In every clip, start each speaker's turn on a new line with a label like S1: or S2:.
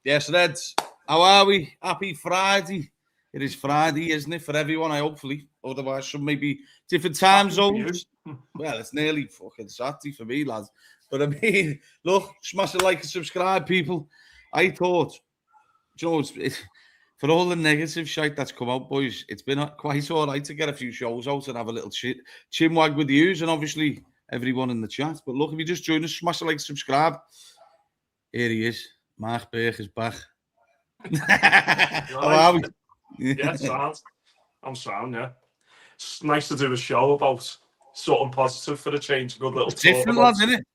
S1: Yes, Reds. How are we? Happy Friday. It is Friday, isn't it, for everyone, hopefully. Otherwise, some maybe different time zones. Well, it's nearly fucking Saturday for me, lads. But I mean, look, smash a like and subscribe, people. I thought, you know, for all the negative shite that's come out, boys, it's been quite all right to get a few shows out and have a little chinwag with yous and obviously everyone in the chat. But look, if you just join us, smash a like, subscribe. Here he is. Mark Burke is back. How are we?
S2: Yeah, sound. I'm sound, yeah. It's nice to do a show about something positive for a change. A good little
S1: It's different, lads, isn't it?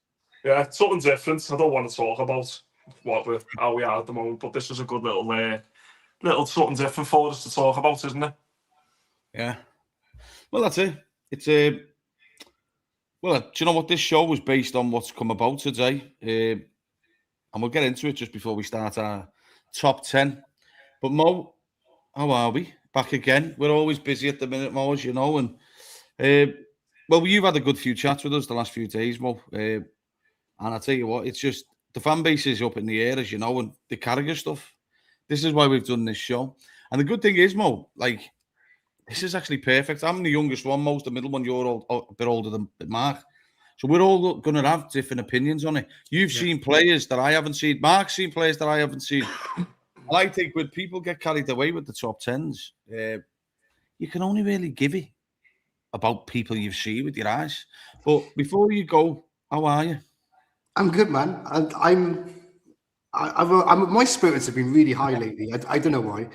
S2: Yeah, something different. I don't want to talk about how we are at the moment, but this is a good little something different for us to talk about, isn't it?
S1: Yeah. Well, that's it. It's well, do you know what? This show was based on what's come about today, and we'll get into it just before we start our top 10. But Mo, how are we? Back again. We're always busy at the minute, Mo, as you know. And well, you've had a good few chats with us the last few days, Mo. And I tell you what, it's just the fan base is up in the air, as you know, and the Carragher stuff. This is why we've done this show. And the good thing is, Mo, like, this is actually perfect. I'm the youngest one, Mo's the middle one. You're a bit older than Mark. So we're all going to have different opinions on it. You've seen players that I haven't seen. Mark's seen players that I haven't seen. And I think when people get carried away with the top 10s, you can only really give it about people you've seen with your eyes. But before you go, how are you?
S3: I'm good, man. My spirits have been really high lately. I don't know why.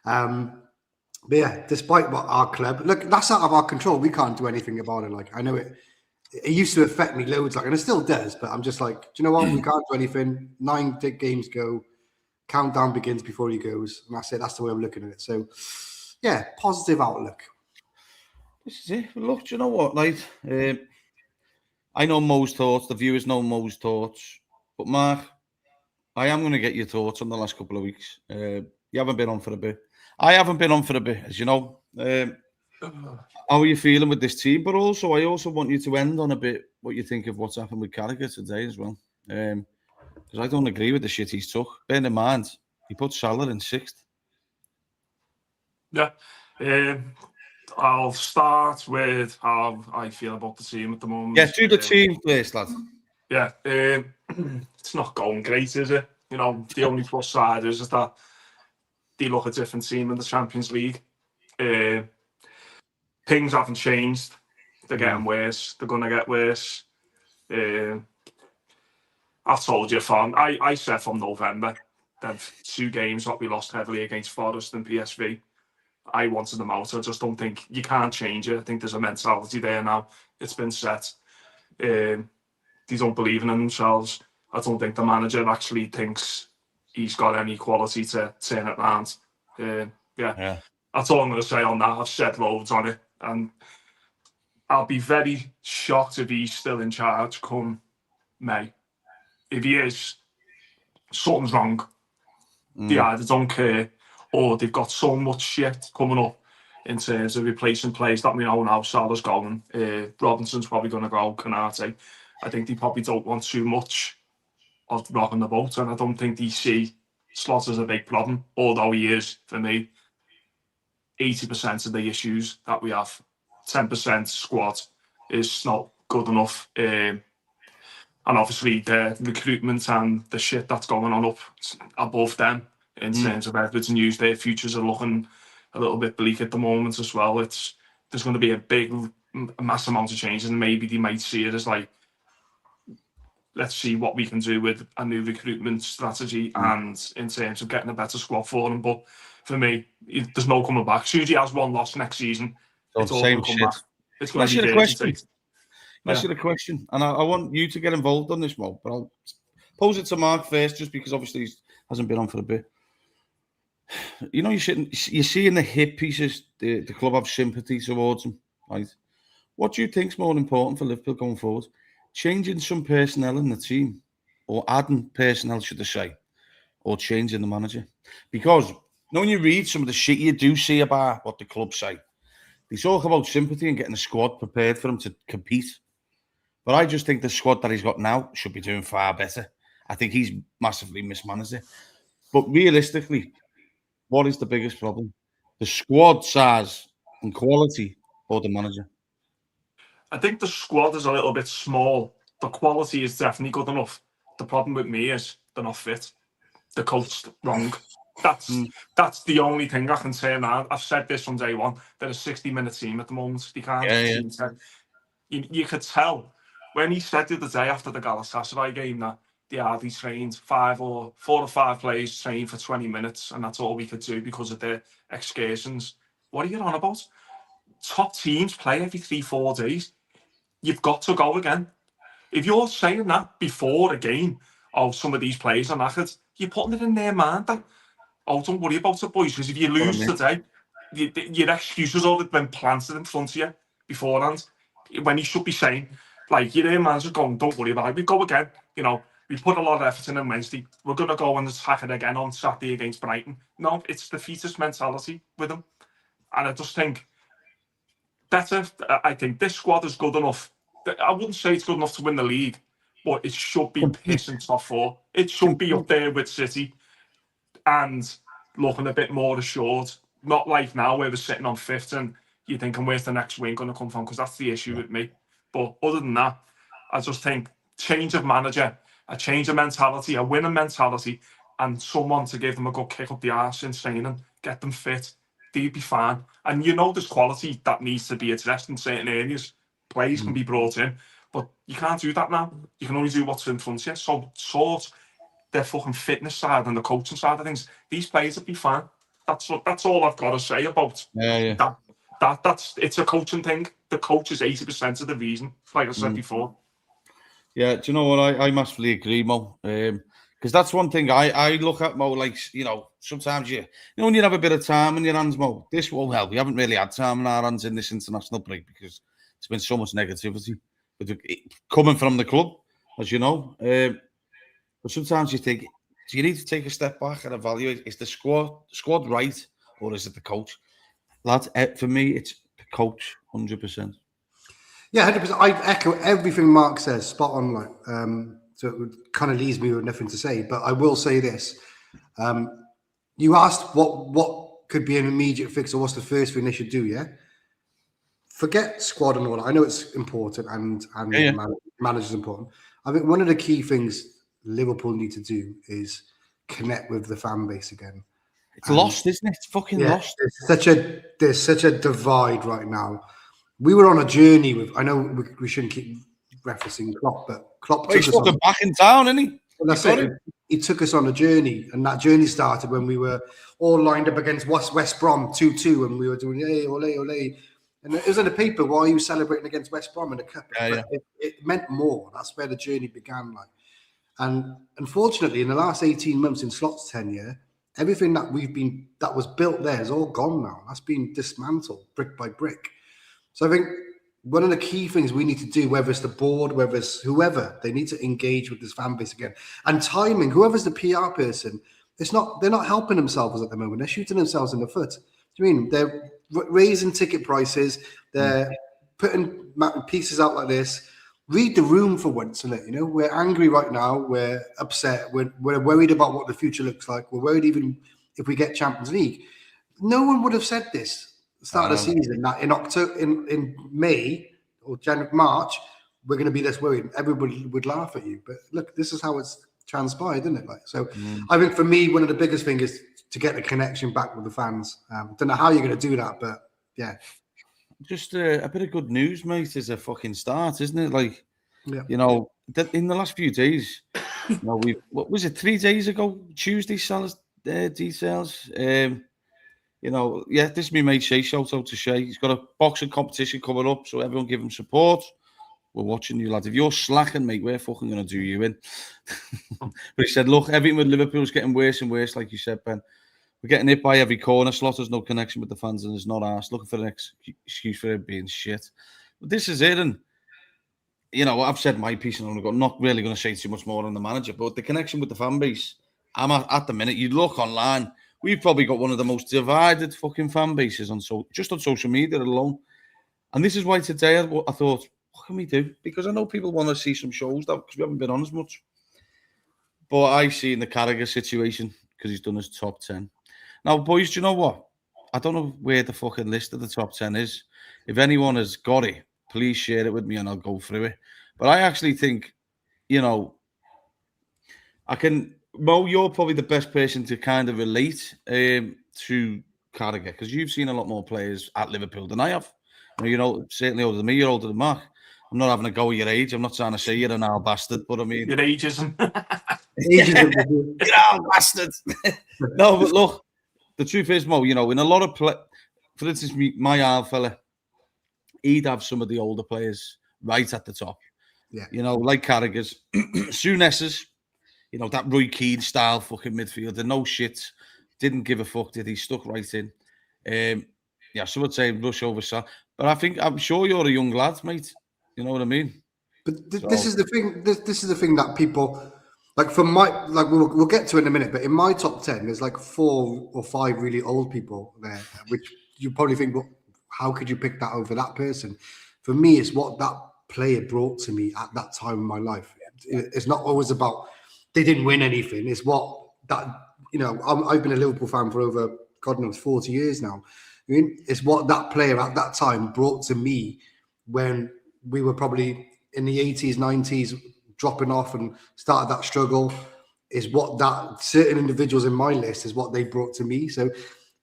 S3: But yeah, despite what our club, look, that's out of our control. We can't do anything about it. Like, I know it used to affect me loads, like, and it still does, but I'm just like, do you know what? We can't do anything. 9 games go, countdown begins before he goes. And that's it. That's the way I'm looking at it. So yeah, positive outlook.
S1: This is it. Look, do you know what? Like, I know Mo's thoughts, the viewers know Mo's thoughts, but Mark, I am going to get your thoughts on the last couple of weeks. You haven't been on for a bit. I haven't been on for a bit, as you know. How are you feeling with this team? But also, I also want you to end on a bit what you think of what's happened with Carragher today as well. Because I don't agree with the shit he's took. Bear in mind, he put Salah in 6th.
S2: Yeah. I'll start with how I feel about the team at the moment.
S1: Yeah, do the team first, lad.
S2: Yeah. It's not going great, is it? You know, the only plus side is that they look a different team in the Champions League. Things haven't changed. They're getting worse. They're going to get worse. I told you I said from November, them 2 games that we lost heavily against Forest and PSV, I wanted them out. I just don't think you can't change it. I think there's a mentality there now. It's been set. They don't believe in themselves. I don't think the manager actually thinks he's got any quality to turn it around. Yeah. That's all I'm going to say on that. I've said loads on it. And I'll be very shocked if he's still in charge come May. If he is, something's wrong. They either don't care or they've got so much shit coming up in terms of replacing players that we know now. Salah's going. Robinson's probably going to go. Canate. I think they probably don't want too much of rocking the boat, and I don't think they see Slot as a big problem, although he is, for me, 80% of the issues that we have. 10% squad is not good enough. And obviously the recruitment and the shit that's going on up above them in terms of Everton news, their futures are looking a little bit bleak at the moment as well. There's going to be a mass amount of changes, and maybe they might see it as like, let's see what we can do with a new recruitment strategy and in terms of getting a better squad for them. But for me, there's no coming back. As soon as he has one loss next season, it's all going to come back. It's going to be
S1: Ask you a question, and I want you to get involved on this, Mo, but I'll pose it to Mark first, just because obviously he hasn't been on for a bit. You know, you see in the hit pieces, the club have sympathy towards him, right? What do you think's more important for Liverpool going forward? Changing some personnel in the team, or adding personnel, should I say, or changing the manager? Because when you read some of the shit you do see about what the club say, they talk about sympathy and getting the squad prepared for him to compete. But I just think the squad that he's got now should be doing far better. I think he's massively mismanaged it. But realistically, what is the biggest problem? The squad size and quality, or the manager?
S2: I think the squad is a little bit small. The quality is definitely good enough. The problem with me is they're not fit. The coach's wrong. That's the only thing I can say now. I've said this from day one. They're a 60-minute team at the moment. They can't.
S1: Yeah.
S2: You could tell when he said the other day after the Galatasaray game that they hardly trained 4 or 5 players trained for 20 minutes, and that's all we could do because of their excursions. What are you on about? Top teams play every 3-4 days. You've got to go again. If you're saying that before a game, oh, some of these players are knackered, you're putting it in their mind that, oh, don't worry about it, boys, because if you lose today, your excuses all have been planted in front of you beforehand. When you should be saying, like, your air man's just going, don't worry about it, we go again. You know, we put a lot of effort in on Wednesday. We're going to go and attack it again on Saturday against Brighton. No, it's defeatist mentality with them. And I just think, I think this squad is good enough. I wouldn't say it's good enough to win the league, but it should be pissing top 4. It should be up there with City and looking a bit more assured. Not like now where we're sitting on 5th and you're thinking, where's the next win going to come from? Because that's the issue with me. But other than that, I just think change of manager, a change of mentality, a winning mentality, and someone to give them a good kick up the arse in training, get them fit, they'd be fine. And you know there's quality that needs to be addressed in certain areas. Players can be brought in, but you can't do that now. You can only do what's in front of you. So sort their fucking fitness side and the coaching side of things. These players would be fine. That's all I've got to say about that's it's a coaching thing. The coach is 80% of the reason, like I said before.
S1: Yeah, do you know what? I massively agree, Mo. Because that's one thing I look at, Mo, like, you know, sometimes when you have a bit of time in your hands, Mo, this won't help. We haven't really had time in our hands in this international break because there's been so much negativity coming from the club, as you know. But sometimes you think, do you need to take a step back and evaluate, is the squad right, or is it the coach? Lad, for me, it's the coach, 100%.
S3: Yeah, 100%. I echo everything Mark says, spot on. Like, so it kind of leaves me with nothing to say. But I will say this: you asked what could be an immediate fix, or what's the first thing they should do? Yeah, forget squad and all that. I know it's important, and manager's important. I think one of the key things Liverpool need to do is connect with the fan base again.
S1: It's lost, isn't it? It's fucking lost.
S3: There's such a divide right now. We were on a journey with. I know we shouldn't keep referencing Klopp, but Klopp
S1: took us back in town, isn't he?
S3: Well, that's it. He took us on a journey, and that journey started when we were all lined up against West Brom 2-2, and we were doing hey, ole, ole. And it was in the paper, why are you celebrating against West Brom in the cup? It meant more. That's where the journey began. Like, and unfortunately, in the last 18 months in Slot's tenure, everything that was built there is all gone now. That's been dismantled brick by brick. So I think one of the key things we need to do, whether it's the board, whether it's whoever, they need to engage with this fan base again. And timing, whoever's the PR person, they're not helping themselves at the moment. They're shooting themselves in the foot. Do you mean they're raising ticket prices? They're putting pieces out like this. Read the room for once, and you know we're angry right now. We're upset. We're worried about what the future looks like. We're worried even if we get Champions League. No one would have said this at the start of the season that in October, in May or January, March, we're going to be this worried. Everybody would laugh at you. But look, this is how it's transpired, isn't it? Like so, I think for me, one of the biggest things is to get the connection back with the fans. Don't know how you're going to do that, but yeah.
S1: Just a bit of good news, mate, is a fucking start, isn't it? Like,
S3: yeah.
S1: You know, in the last few days, you know, what was it, 3 days ago? Tuesday, Salah's details. You know, yeah, this is me mate Shay. Shout out to Shay. He's got a boxing competition coming up, so everyone give him support. We're watching you, lad. If you're slacking, mate, we're fucking going to do you in. But he said, look, everything with Liverpool's getting worse and worse, like you said, Ben. We're getting hit by every corner. Slaughter's no connection with the fans and is not asked. Looking for an excuse for it being shit. But this is it. And, you know, I've said my piece and I'm not really going to say too much more on the manager. But the connection with the fan base, I'm at the minute, you look online, we've probably got one of the most divided fucking fan bases just on social media alone. And this is why today I thought, what can we do? Because I know people want to see some shows because we haven't been on as much. But I see in the Carragher situation, because he's done his top 10. Now, boys, do you know what? I don't know where the fucking list of the top 10 is. If anyone has got it, please share it with me and I'll go through it. But I actually think, you know, Mo, you're probably the best person to kind of relate to Carragher, because you've seen a lot more players at Liverpool than I have. You know, certainly older than me, you're older than Mark. I'm not having a go at your age. I'm not trying to say you're an old bastard, but I mean...
S2: Your ageism.
S1: You're old bastard. No, but look, the truth is, Mo, you know, in a lot of... for instance, my old fella, he'd have some of the older players right at the top.
S3: Yeah.
S1: You know, like Carragher's, Souness's, you know, that Roy Keane style fucking midfielder, no shit, didn't give a fuck, did he? Stuck right in. Yeah, some would say rush over Salah, but I'm sure you're a young lad, mate. You know what I mean?
S3: But this is the thing. This is the thing that people like. From my we'll get to it in a minute. But in my top 10, there's like 4 or 5 really old people there, which you probably think, well, how could you pick that over that person? For me, it's what that player brought to me at that time in my life. It's not always about they didn't win anything. It's what that, you know, I've been a Liverpool fan for over, God knows, 40 years now. I mean, it's what that player at that time brought to me when we were probably in the 80s, 90s, dropping off and started that struggle, is what that certain individuals in my list is what they brought to me. So,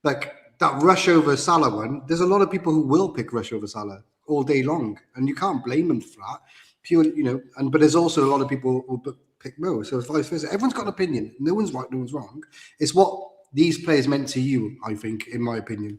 S3: like that rush over Salah one, there's a lot of people who will pick rush over Salah all day long, and you can't blame them for that. Pure, you know, but there's also a lot of people who pick Mo. So it's vice versa. Everyone's got an opinion. No one's right, no one's wrong. It's what these players meant to you, I think, in my opinion.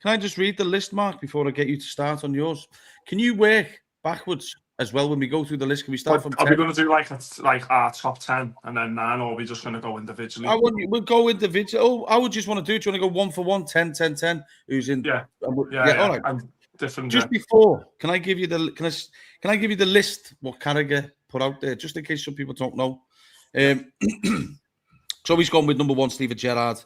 S1: Can I just read the list, Mark, before I get you to start on yours? Can you work backwards as well when we go through the list? Can we start from 10?
S2: Are we going to do like our top 10 and then 9, or are we just going to go individually?
S1: We'll go individually. Oh, I would just want to do it. Do you want to go 1 for 1, 10, 10, 10? Who's in?
S2: Yeah.
S1: All right.
S2: I'm different.
S1: Just before, can I give you the list what Carragher put out there, just in case some people don't know? So he's gone with number 1, Steven Gerrard,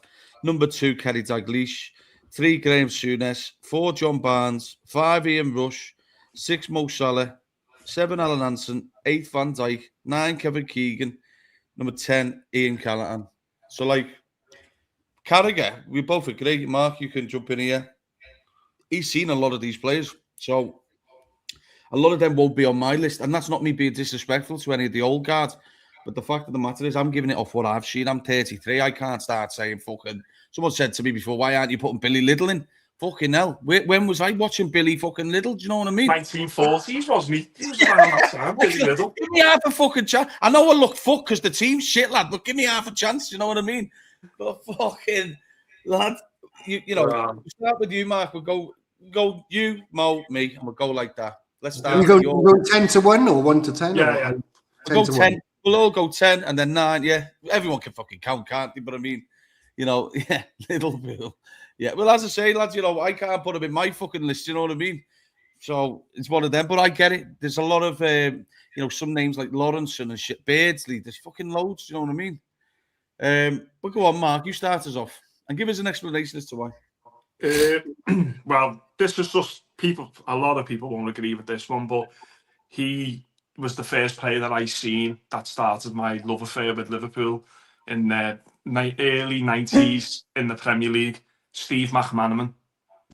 S1: number 2, Kerry Dalglish, 3, Graham Souness, 4, John Barnes, 5, Ian Rush, 6, Mo Salah, 7, Alan Hansen, 8, Van Dijk, 9, Kevin Keegan, number 10, Ian Callaghan. So, like, Carragher, we both agree. Mark, you can jump in here. He's seen a lot of these players, so a lot of them won't be on my list. And that's not me being disrespectful to any of the old guard, but the fact of the matter is I'm giving it off what I've seen. I'm 33. I can't start saying fucking... Someone said to me before, why aren't you putting Billy Liddell in? Fucking hell. When was I watching Billy fucking Liddell? Do you know what I mean?
S2: 1940s, wasn't he? He was around that time, Billy Liddell.
S1: Give me half a fucking chance. I know I look fucked because the team's shit, lad, but give me half a chance. You know what I mean? But fucking, lad, you know, we'll start with you, Mark. We'll go you, Mo, me, and we'll go like that. Let's start.
S3: We go 10 to 1 or 1 to 10?
S2: Yeah, yeah.
S1: We'll go 10. We'll all go 10 and then 9. Yeah, everyone can fucking count, can't they? But I mean, you know, yeah, little Bill. Yeah, well, as I say, lads, you know, I can't put him in my fucking list, you know what I mean? So it's one of them, but I get it. There's a lot of, you know, some names like Lawrence and shit, Beardsley. There's fucking loads, you know what I mean? But go on, Mark, you start us off and give us an explanation as to why.
S2: Well, this is just a lot of people won't agree with this one, but he was the first player that I seen that started my love affair with Liverpool in the early 90s in the Premier League. Steve McManaman.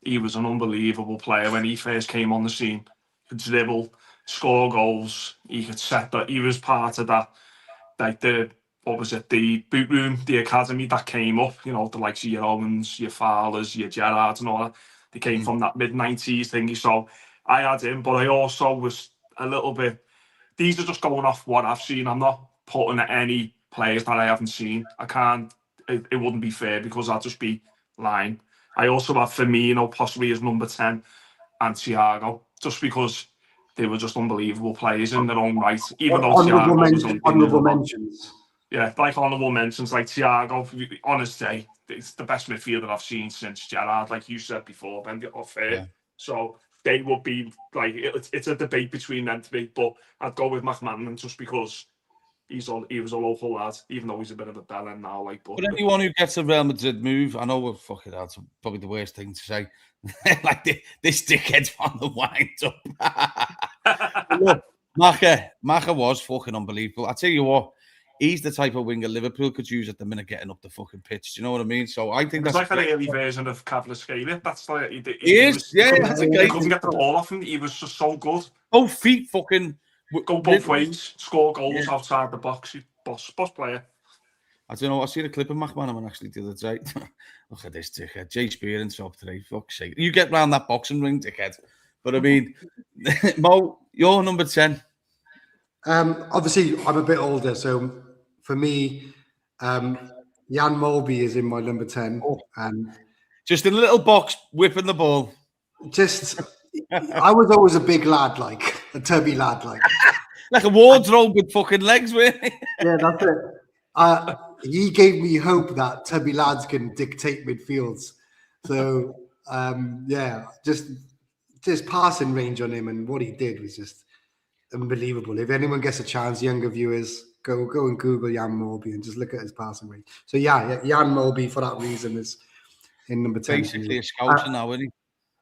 S2: He was an unbelievable player when he first came on the scene. He could dribble, score goals. He could set that. He was part of that, like the boot room, the academy that came up. You know, the likes of your Owens, your Fowlers, your Gerrards, and all that. They came from that mid-90s thingy. So I had him, but I also was a little bit. These are just going off what I've seen. I'm not putting any players that I haven't seen. I can't. It wouldn't be fair because I'd just be lying. I also have Firmino possibly as number 10 and Thiago, just because they were just unbelievable players in their own right. Even though
S3: honourable mentions.
S2: Yeah, like honourable mentions, like Thiago, honestly, it's the best midfielder I've seen since Gerrard, like you said before, Ben, off fair. Yeah. So they would be like, it's a debate between them to me, but I'd go with McManaman just because he was a local lad, even though he's a bit of a bellend now. Like, but
S1: anyone who gets a Real Madrid move, I know that's probably the worst thing to say. Like this dickhead's on the wind up. Look, Maka was fucking unbelievable. I tell you what, he's the type of winger Liverpool could use at the minute getting up the fucking pitch. Do you know what I mean? So I think
S2: It's
S1: that's
S2: like an early version of Lfc'S. That's like
S1: he is. Yeah, that's a
S2: you
S1: great.
S2: couldn't get the ball off him. He was just so good.
S1: Both feet fucking
S2: Go both ways, score goals
S1: Yeah.
S2: outside the box. Boss player.
S1: I don't know. I see the clip of McManaman actually the other day. Look at this dickhead. Jay Spear in top 3. Fuck's sake. You get round that boxing ring, dickhead. But I mean, Mo, you're number 10.
S3: Obviously, I'm a bit older, so for me, Jan Molby is in my number 10. And
S1: just in a little box, whipping the ball.
S3: I was always a big lad, like a tubby lad,
S1: like a wardrobe with fucking legs, really.
S3: Yeah, that's it. He gave me hope that tubby lads can dictate midfields. So just passing range on him and what he did was just unbelievable. If anyone gets a chance, younger viewers, go and Google Jan Molby and just look at his passing range. So yeah, Jan Molby for that reason is in number 10.
S1: Basically a scouser now, isn't he?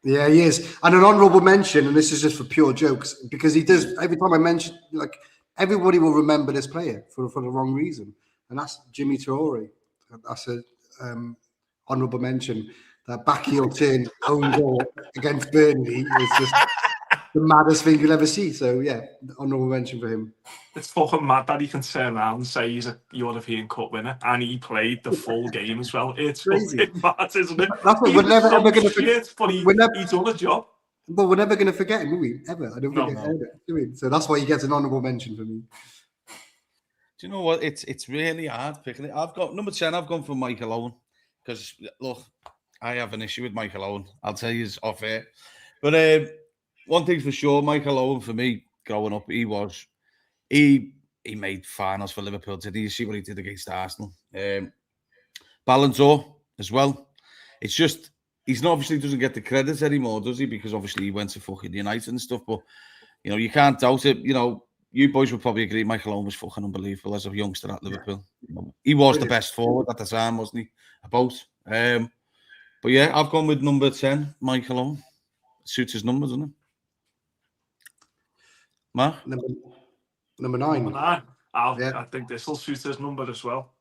S3: Yeah, he is. And an honourable mention, and this is just for pure jokes, because he does, every time I mention, like, everybody will remember this player for the wrong reason. And that's Jimmy Traore. That's a honourable mention. That back heel turn own goal against Burnley was just the maddest thing you'll ever see. So, yeah, honourable mention for him.
S2: It's fucking mad that he can turn around and say he's a European Cup winner and he played the full game as well. It's crazy. Fucking mad, isn't it?
S3: That's what we're never ever going to forget.
S2: But he's done a job.
S3: But we're never going to forget him, will we? Ever. I don't think it, do we? So that's why he gets an honourable mention for me.
S1: Do you know what? It's really hard picking it. I've got number 10. I've gone for Michael Owen because look, I have an issue with Michael Owen. I'll tell you off air. But one thing's for sure, Michael Owen for me growing up, he made finals for Liverpool. Did you see what he did against Arsenal? Ballon d'Or as well. It's just he's not obviously doesn't get the credit anymore, does he? Because obviously he went to fucking United and stuff. But you know, you can't doubt it. You know, you boys would probably agree Michael Owen was fucking unbelievable as a youngster at Liverpool. Yeah. You know, he was the best forward at the time, wasn't he? But yeah, I've gone with number 10, Michael Owen. Suits his number, doesn't it? Mark?
S3: Number 9.
S2: Number 9. I think this will suit his number as well.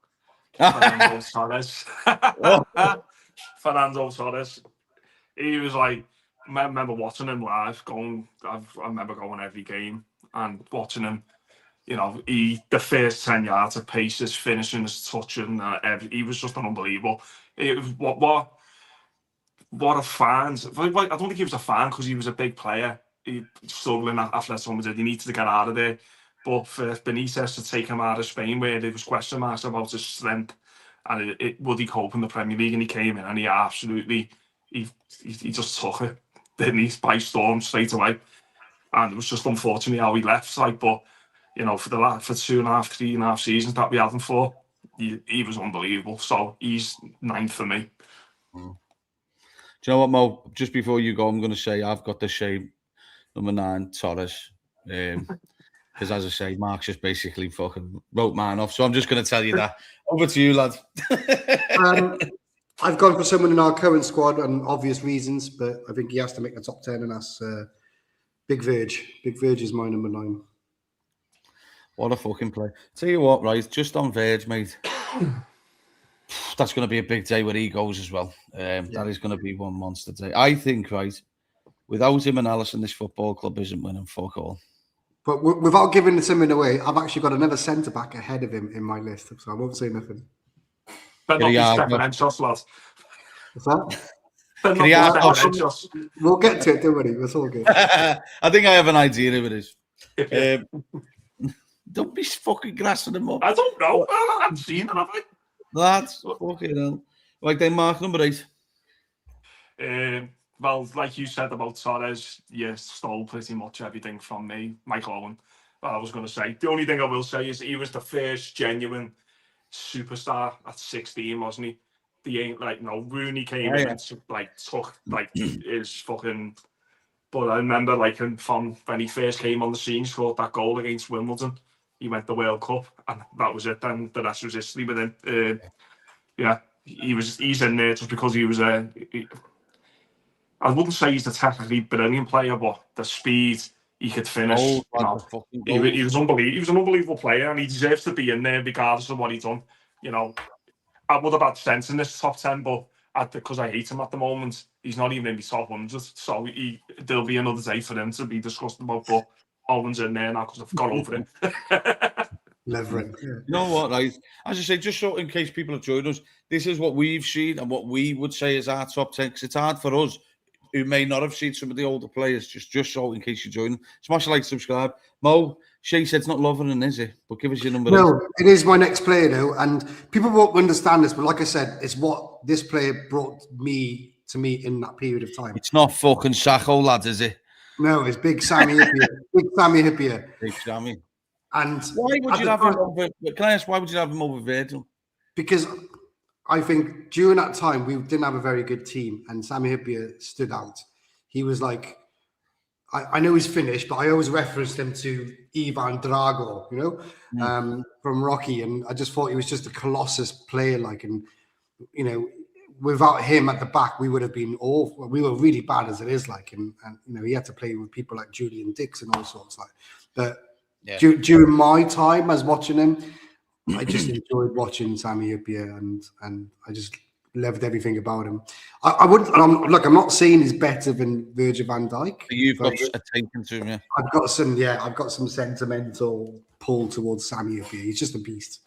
S2: Fernando Torres. Fernando Torres. He was like, I remember watching him live. I remember going every game and watching him. You know, the first 10 yards of pace, his finishing, his touching, he was just unbelievable. It was what a fan. I don't think he was a fan because he was a big player. He struggling at Atletico Madrid. He needed to get out of there. But for Benitez to take him out of Spain, where there was question marks about his strength, and would he cope in the Premier League? And he came in and he absolutely, he just took it, didn't he, by storm straight away. And it was just unfortunately how he left. Like, but you know, for 3.5 seasons that we had him for, he was unbelievable. So he's 9th for me.
S1: Do you know what, Mo? Just before you go, I'm going to say I've got the same number 9, Torres. Because as I say, Mark's just basically fucking wrote mine off. So I'm just going to tell you that. Over to you, lad.
S3: I've gone for someone in our current squad on obvious reasons, but I think he has to make the top 10, and that's Big Verge. Big Verge is my number 9.
S1: What a fucking play. Tell you what, right, just on Verge, mate. That's going to be a big day where he goes as well. That is going to be one monster day. I think, right, without him and Alisson, this football club isn't winning fuck all.
S3: But without giving something away, I've actually got another centre-back ahead of him in my list, so I won't say nothing.
S2: But not be Stefan Enchos, lads.
S3: What's that? We'll get to it, don't worry. It's all good.
S1: I think I have an idea who it is. Don't be fucking grassing them up.
S2: I don't know. I haven't seen it, have I?
S1: Lads, fucking hell. Right then, Mark, number 8.
S2: Well, like you said about Torres, you stole pretty much everything from me, Michael Owen. I was going to say, the only thing I will say is he was the first genuine superstar at 16, wasn't he? The ain't like Rooney came in and took his fucking. But I remember like him from when he first came on the scene, scored that goal against Wimbledon. He went the World Cup, and that was it. Then the rest was history with him. He's in there just because he was I wouldn't say he's a technically brilliant player, but the speed, he could finish.
S1: Oh,
S2: You know, he was unbelievable. He was an unbelievable player, and he deserves to be in there regardless of what he's done. You know, I would have had sense in this top 10, but because I hate him at the moment, he's not even in the top 100. So there'll be another day for him to be discussed about. But Owen's in there now because I've got over it.
S3: Levering.
S1: You know what, right? As I say, just so in case people have joined us, this is what we've seen and what we would say is our top 10. Because it's hard for us who may not have seen some of the older players. Just so in case you join, smash a like, subscribe. Mo, Shay said it's not Lovren, is it? But give us your number.
S3: No, it is my next player though, and people won't understand this. But like I said, it's what this player brought to me in that period of time.
S1: It's not fucking Sacco, lad, is it?
S3: No, it's Big Sammy Hippier. Big Sammy Hippier.
S1: Big Sammy.
S3: And
S1: why would you have him over? Can I ask why would you have him over Virgil?
S3: Because I think during that time we didn't have a very good team, and Sammy Hippier stood out. He was like, I know he's finished, but I always referenced him to Ivan Drago, you know, from Rocky, and I just thought he was just a colossus player. Like, and you know, without him at the back, we would have been awful. We were really bad as it is. Like, and you know, he had to play with people like Julian Dix and all sorts. Like, but during my time as watching him, I just enjoyed watching Sammy Hippier, and I just loved everything about him. I wouldn't. Look, I'm not saying he's better than Virgil van Dijk.
S1: But you've got a taken to him, yeah.
S3: I've got some sentimental pull towards Sammy Hippier. He's just a beast.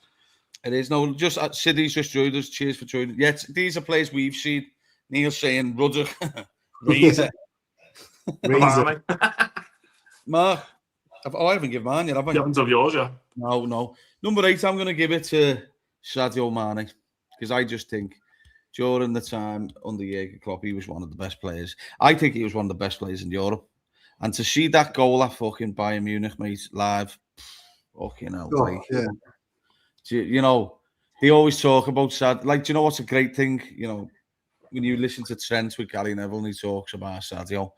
S3: It
S1: is. No, just Sidney's just joined us. Cheers for joining. Yes, these are players we've seen. Neil saying Rudder, Razor.
S3: Razor.
S1: Mark. I haven't given mine yet, have I?
S2: You haven't done yours, yeah?
S1: No. Number 8, I'm going to give it to Sadio Mane, because I just think during the time under Jurgen Klopp, he was one of the best players. I think he was one of the best players in Europe. And to see that goal at fucking Bayern Munich, mate, live, fucking hell. You know, they always talk about Sad. Like, do you know what's a great thing? You know, when you listen to Trent with Gary Neville and he talks about Sadio,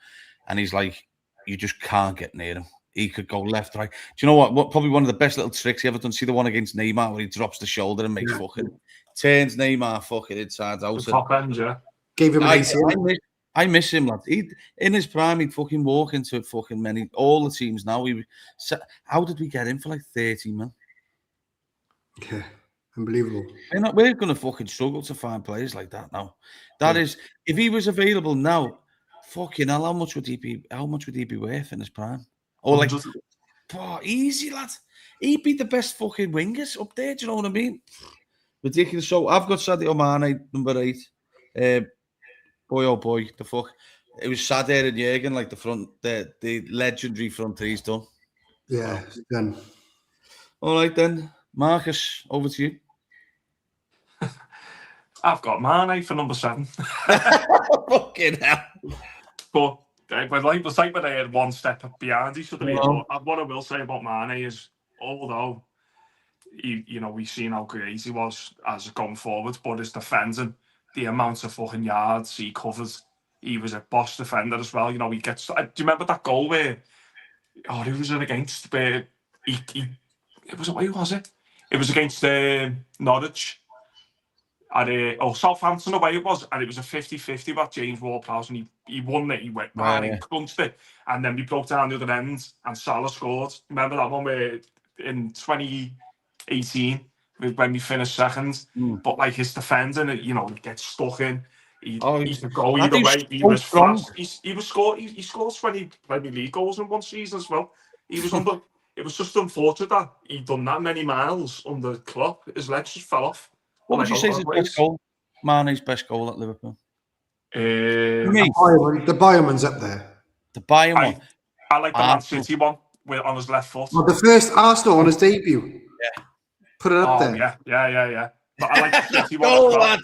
S1: and he's like, you just can't get near him. He could go left, right. Do you know what? Probably one of the best little tricks he ever done. See the one against Neymar where he drops the shoulder and makes fucking turns Neymar fucking inside out.
S2: The top end, yeah.
S3: Gave him
S1: I miss him, lad. In his prime, he'd fucking walk into fucking all the teams now. How did we get him for like 30 mil?
S3: Yeah, unbelievable.
S1: We're going to fucking struggle to find players like that now. That is, if he was available now, fucking hell, how much would he be worth in his prime? Or like, easy, lad. He'd be the best fucking wingers up there. Do you know what I mean? Ridiculous. So I've got Sadio Mane, number 8. Boy, oh boy, the fuck. It was Sadir and Jurgen, like the legendary front three's done.
S3: Yeah, it's done.
S1: All right then. Marcus, over to you.
S2: I've got Mane for number 7.
S1: Fucking hell.
S2: But it was like when they had one step behind each other. What I will say about Mane is, although we've seen how great he was as going forward, but his defending, the amount of fucking yards he covered, he was a boss defender as well. You know, he gets. Do you remember that goal where? Oh, who was it against? Where who was it? It was against Norwich. Southampton away it was, and it was a 50-50 about James Ward-Prowse, and he won it, he went behind, he crunched it, and then we broke down the other end, and Salah scored. Remember that one where in 2018, when we finished second, but like his defending, he gets stuck in, he could go either way, he was fast, he scored 20 Premier League goals in one season as well. He was it was just unfortunate that he'd done that many miles under Klopp, his legs just fell off.
S1: What would you say is his best goal? Mane's best goal at Liverpool?
S3: The Bayern one's up there.
S1: The Bayern one?
S2: I like the Man City one on his left foot.
S3: Well, the first Arsenal on his debut.
S1: Yeah.
S3: Put it up there.
S2: Yeah. But I like the City one.
S1: Lad.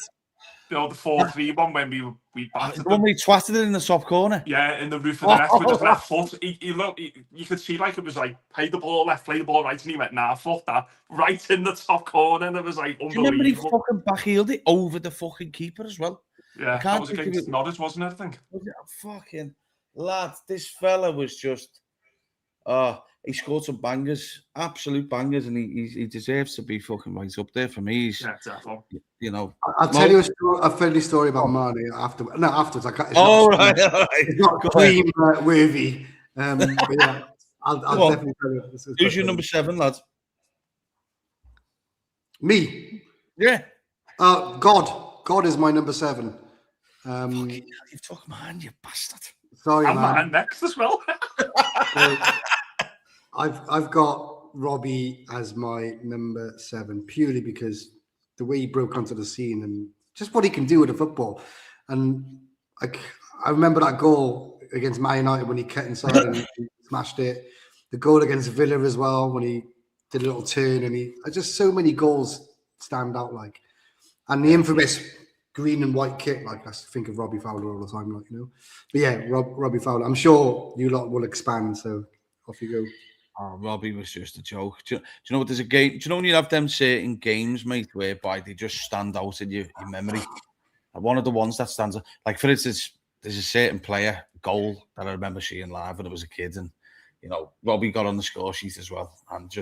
S2: The 4-3 one when we battered
S1: them. When we twatted it in the top corner.
S2: Yeah, in the roof of the net with his left foot. You could see like it was like, play the ball left, play the ball right, and he went, fuck that. Right in the top corner, and it was like unbelievable.
S1: Do you remember he fucking backheeled it over the fucking keeper as well?
S2: Yeah, that was against Norwich, wasn't it, I think?
S1: Fucking lad, this fella was just... he scored some bangers, absolute bangers, and he deserves to be fucking right up there for me.
S2: Definitely.
S3: I'll tell you a funny story about Mane afterwards. Right.
S1: All right.
S3: It's not dream worthy. I'll
S1: Come on.
S3: definitely tell you.
S1: Who's your number 7, lad?
S3: Me.
S1: Yeah.
S3: God is my number 7.
S1: You took mine, you bastard.
S3: Sorry,
S2: I'm
S3: man.
S2: next as well.
S3: So, I've got Robbie as my number 7 purely because the way he broke onto the scene and just what he can do with the football. And I remember that goal against Man United when he cut inside and he smashed it. The goal against Villa as well when he did a little turn and just so many goals stand out like. And the infamous green and white kit, like I think of Robbie Fowler all the time, like, you know. But yeah, Robbie Fowler. I'm sure you lot will expand, so off you go.
S1: Oh, Robbie was just a joke. Do you know what? There's a game. Do you know when you have them certain games, mate, whereby they just stand out in your memory? And one of the ones that stands out, like for instance, there's a certain player goal that I remember seeing live when I was a kid, and you know, Robbie got on the score sheet as well, and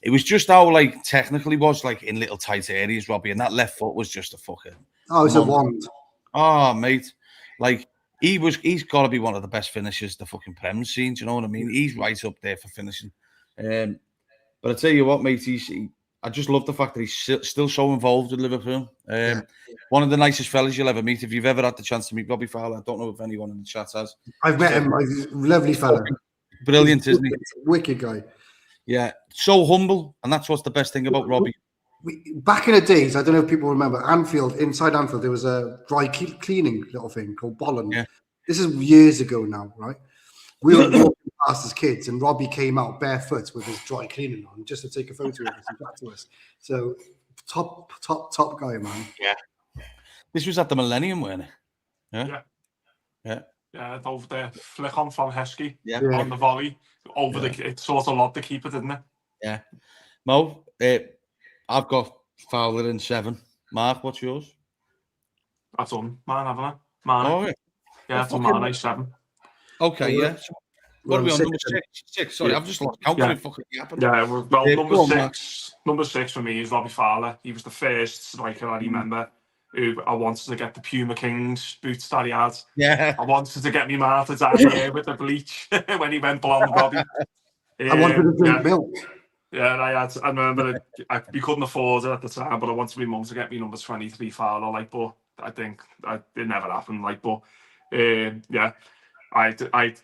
S1: it was just how like technically was like in little tight areas, Robbie, and that left foot was just a fucking.
S3: Oh, it's a wand.
S1: Oh, mate, like. He's got to be one of the best finishers the fucking Prem's seen. Do you know what I mean? He's right up there for finishing. But I tell you what, mate, I just love the fact that he's still so involved with Liverpool. One of the nicest fellas you'll ever meet. If you've ever had the chance to meet Robbie Fowler, I don't know if anyone in the chat has.
S3: I've met him. He's a lovely fella.
S1: Brilliant, isn't he?
S3: Wicked guy.
S1: Yeah, so humble, and that's what's the best thing about Robbie.
S3: Back in the days, I don't know if people remember, inside Anfield, there was a dry cleaning little thing called Bolland.
S1: Yeah.
S3: This is years ago now, right? We were walking past as kids, and Robbie came out barefoot with his dry cleaning on just to take a photo of us and back to us. So, top guy, man.
S1: Yeah. This was at the Millennium, weren't it? Yeah.
S2: Yeah, over there, flick on from Heskey
S1: on
S2: the volley. It sort of lobbed the keeper, didn't it?
S1: Yeah. Mo, I've got Fowler in 7. Mark, what's yours?
S2: I've done mine, haven't I? Mine.
S1: Oh, yeah.
S2: Yeah, I've done mine, 7.
S1: Okay, yeah. What are we on? Number 6? Sorry, I've just lost count. Fucking happened.
S2: Yeah, number 6 for me is Robbie Fowler. He was the first striker I remember who I wanted to get the Puma Kings boots that he had.
S1: Yeah.
S2: I wanted to get me Martha down here with the bleach when he went blonde, Robbie.
S3: I wanted to drink milk.
S2: Yeah, and I remember we couldn't afford it at the time, but I wanted my mum to get me number 23 Fowler, like, but I think it never happened, like, but yeah,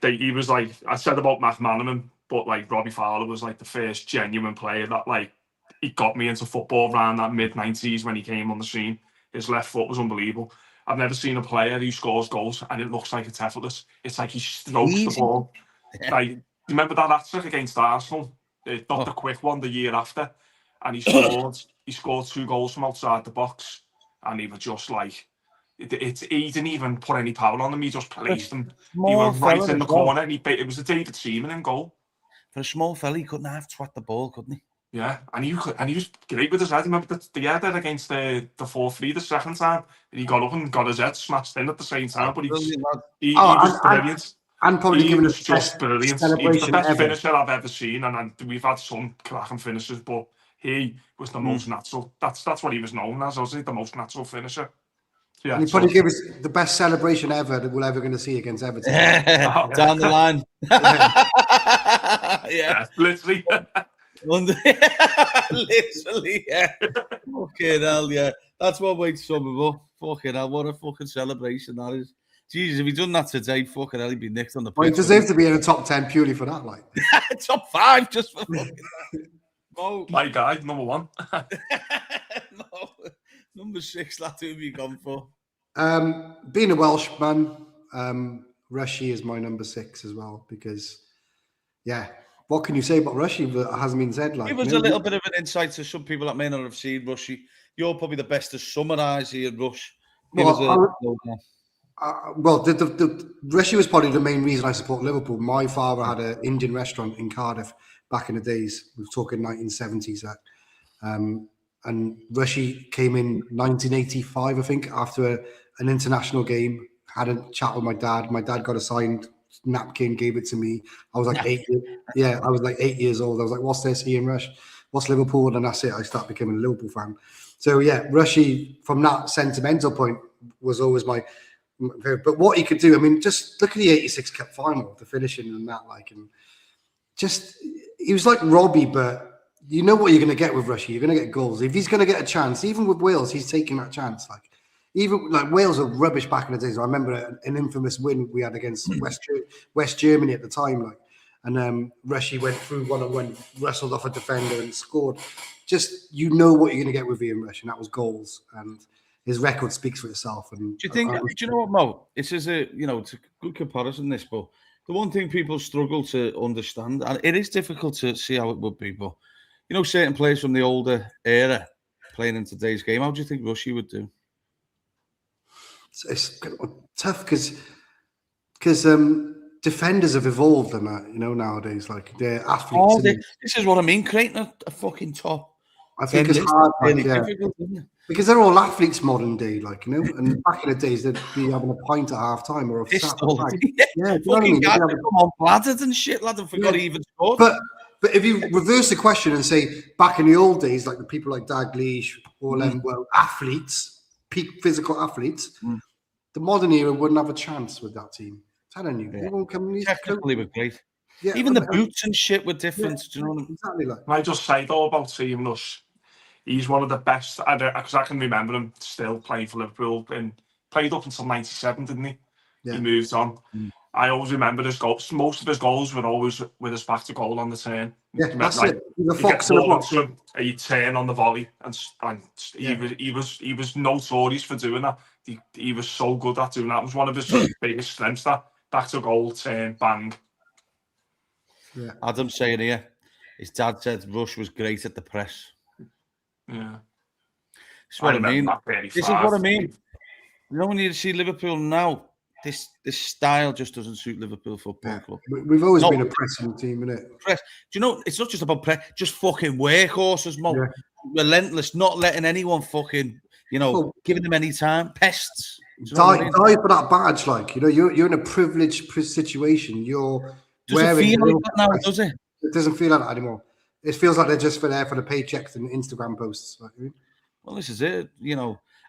S2: he was like, I said about McManaman, but like Robbie Fowler was like the first genuine player that like he got me into football around that mid-90s when he came on the scene. His left foot was unbelievable. I've never seen a player who scores goals and it looks like it's effortless. It's like he strokes the ball. Like, remember that hat-trick against Arsenal? Not the quick one, the year after, and he scored 2 goals from outside the box, and he was just like, he didn't even put any power on him. He just placed him. He was right in the corner, and it was a David Seaman in goal.
S1: For a small fella, he couldn't have twat the ball, couldn't he?
S2: Yeah, and he was great with his head. Remember the header against the 4-3 the second time, and he got up and got his head smashed in at the same time. But he was brilliant.
S3: And probably given us
S2: just brilliant. He was the best finisher I've ever seen, and we've had some cracking finishers, but he was the most natural. That's what he was known as, wasn't he? The most natural finisher. Yeah,
S3: and he probably gave us the best celebration ever that we're ever going to see against Everton.
S1: Down the line.
S2: Yeah, literally.
S1: Literally, yeah. Fucking hell, yeah. That's what makes some of up. Fucking hell, what a fucking celebration that is. Jesus, if he'd done that today, fucking hell, he'd be nicked on the pitch.
S3: Well, he deserves to be in the top 10 purely for that, like.
S1: Top 5 just for fucking that. Mo.
S2: My guy, number 1.
S1: No. Number 6, that's who have you gone for?
S3: Being a Welshman, Rushy is my number 6 as well, because, yeah, what can you say about Rushy that hasn't been said? Like,
S1: Give us a little bit of an insight to some people that may not have seen Rushy. You're probably the best to summarise here, Rush.
S3: The Rushy was probably the main reason I support Liverpool. My father had an Indian restaurant in Cardiff back in the days. We're talking 1970s. And Rushy came in 1985, I think, after an international game. Had a chat with my dad. My dad got a signed napkin, gave it to me. I was like 8. Yeah, I was like 8 years old. I was like, "What's this, Ian Rush? What's Liverpool?" And that's it. I started becoming a Liverpool fan. So yeah, Rushy, from that sentimental point, was always my. But what he could do, I mean, just look at the '86 Cup final, the finishing and that, like, and he was like Robbie, but you know what you're going to get with Rushy. You're going to get goals. If he's going to get a chance, even with Wales, he's taking that chance. Like, even like Wales were rubbish back in the days. I remember an infamous win we had against West Germany at the time. Like, and Rushy went through one-on-one, wrestled off a defender and scored. Just, you know what you're going to get with Ian Rush, and that was goals. And his record speaks for itself. And
S1: do you know what, Mo? It's it's a good comparison, this, but the one thing people struggle to understand, and it is difficult to see how it would be, but certain players from the older era playing in today's game, how do you think Rushy would do?
S3: It's tough because defenders have evolved and that, nowadays. Like, they're athletes.
S1: This is what I mean, creating a fucking top.
S3: I think it's hard,
S1: really difficult, isn't it?
S3: Because they're all athletes modern day, like, and back in the days they'd be having a pint at half time or a
S1: pistol.
S3: Yeah,
S1: fucking guys come on bladdered and shit, lad, and forgot he even scored.
S3: But if you reverse the question and say back in the old days, like the people like Dalglish or athletes, peak physical athletes, the modern era wouldn't have a chance with that team. I'm telling you, they won't come.
S1: Technically, were great.
S3: Yeah,
S1: even the boots and shit were different. Do you know what I mean?
S3: Exactly. Like,
S2: can I just say though about Ian Rush? He's one of the best, because I can remember him still playing for Liverpool and played up until 97, didn't he? Yeah. He moved on. I always remember his goals. Most of his goals were always with his back to goal on the turn.
S3: Yeah, that's it. He's a fox in a box.
S2: He'd turn on the volley, and he was notorious for doing that. He was so good at doing that. It was one of his biggest strengths, that back to goal, turn, bang.
S1: Yeah. Adam's saying here, his dad said Rush was great at the press.
S2: Yeah,
S1: that's what I mean. This is what I mean. When you see Liverpool now, this style just doesn't suit Liverpool Football Club.
S3: We've always been a pressing team, innit?
S1: Press. Do you know? It's not just about press. Just fucking workhorses, Mo. Yeah. Relentless, not letting anyone fucking, giving them any time. Pests.
S3: Die for that badge, like you're in a privileged situation. You're
S1: doesn't feel like that now, does it?
S3: It doesn't feel like that anymore. It feels like they're just there for the paychecks and Instagram posts. Like,
S1: well, this is it.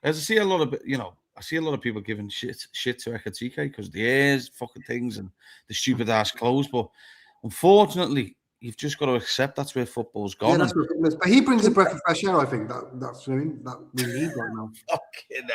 S1: As I see a lot of people giving shit to Ekatike because the ears, fucking things, and the stupid ass clothes. But unfortunately, you've just got to accept that's where football's gone.
S3: Yeah, that's what it is. But he brings a breath of fresh air. I think that's what I mean. That we need right now.
S1: Fucking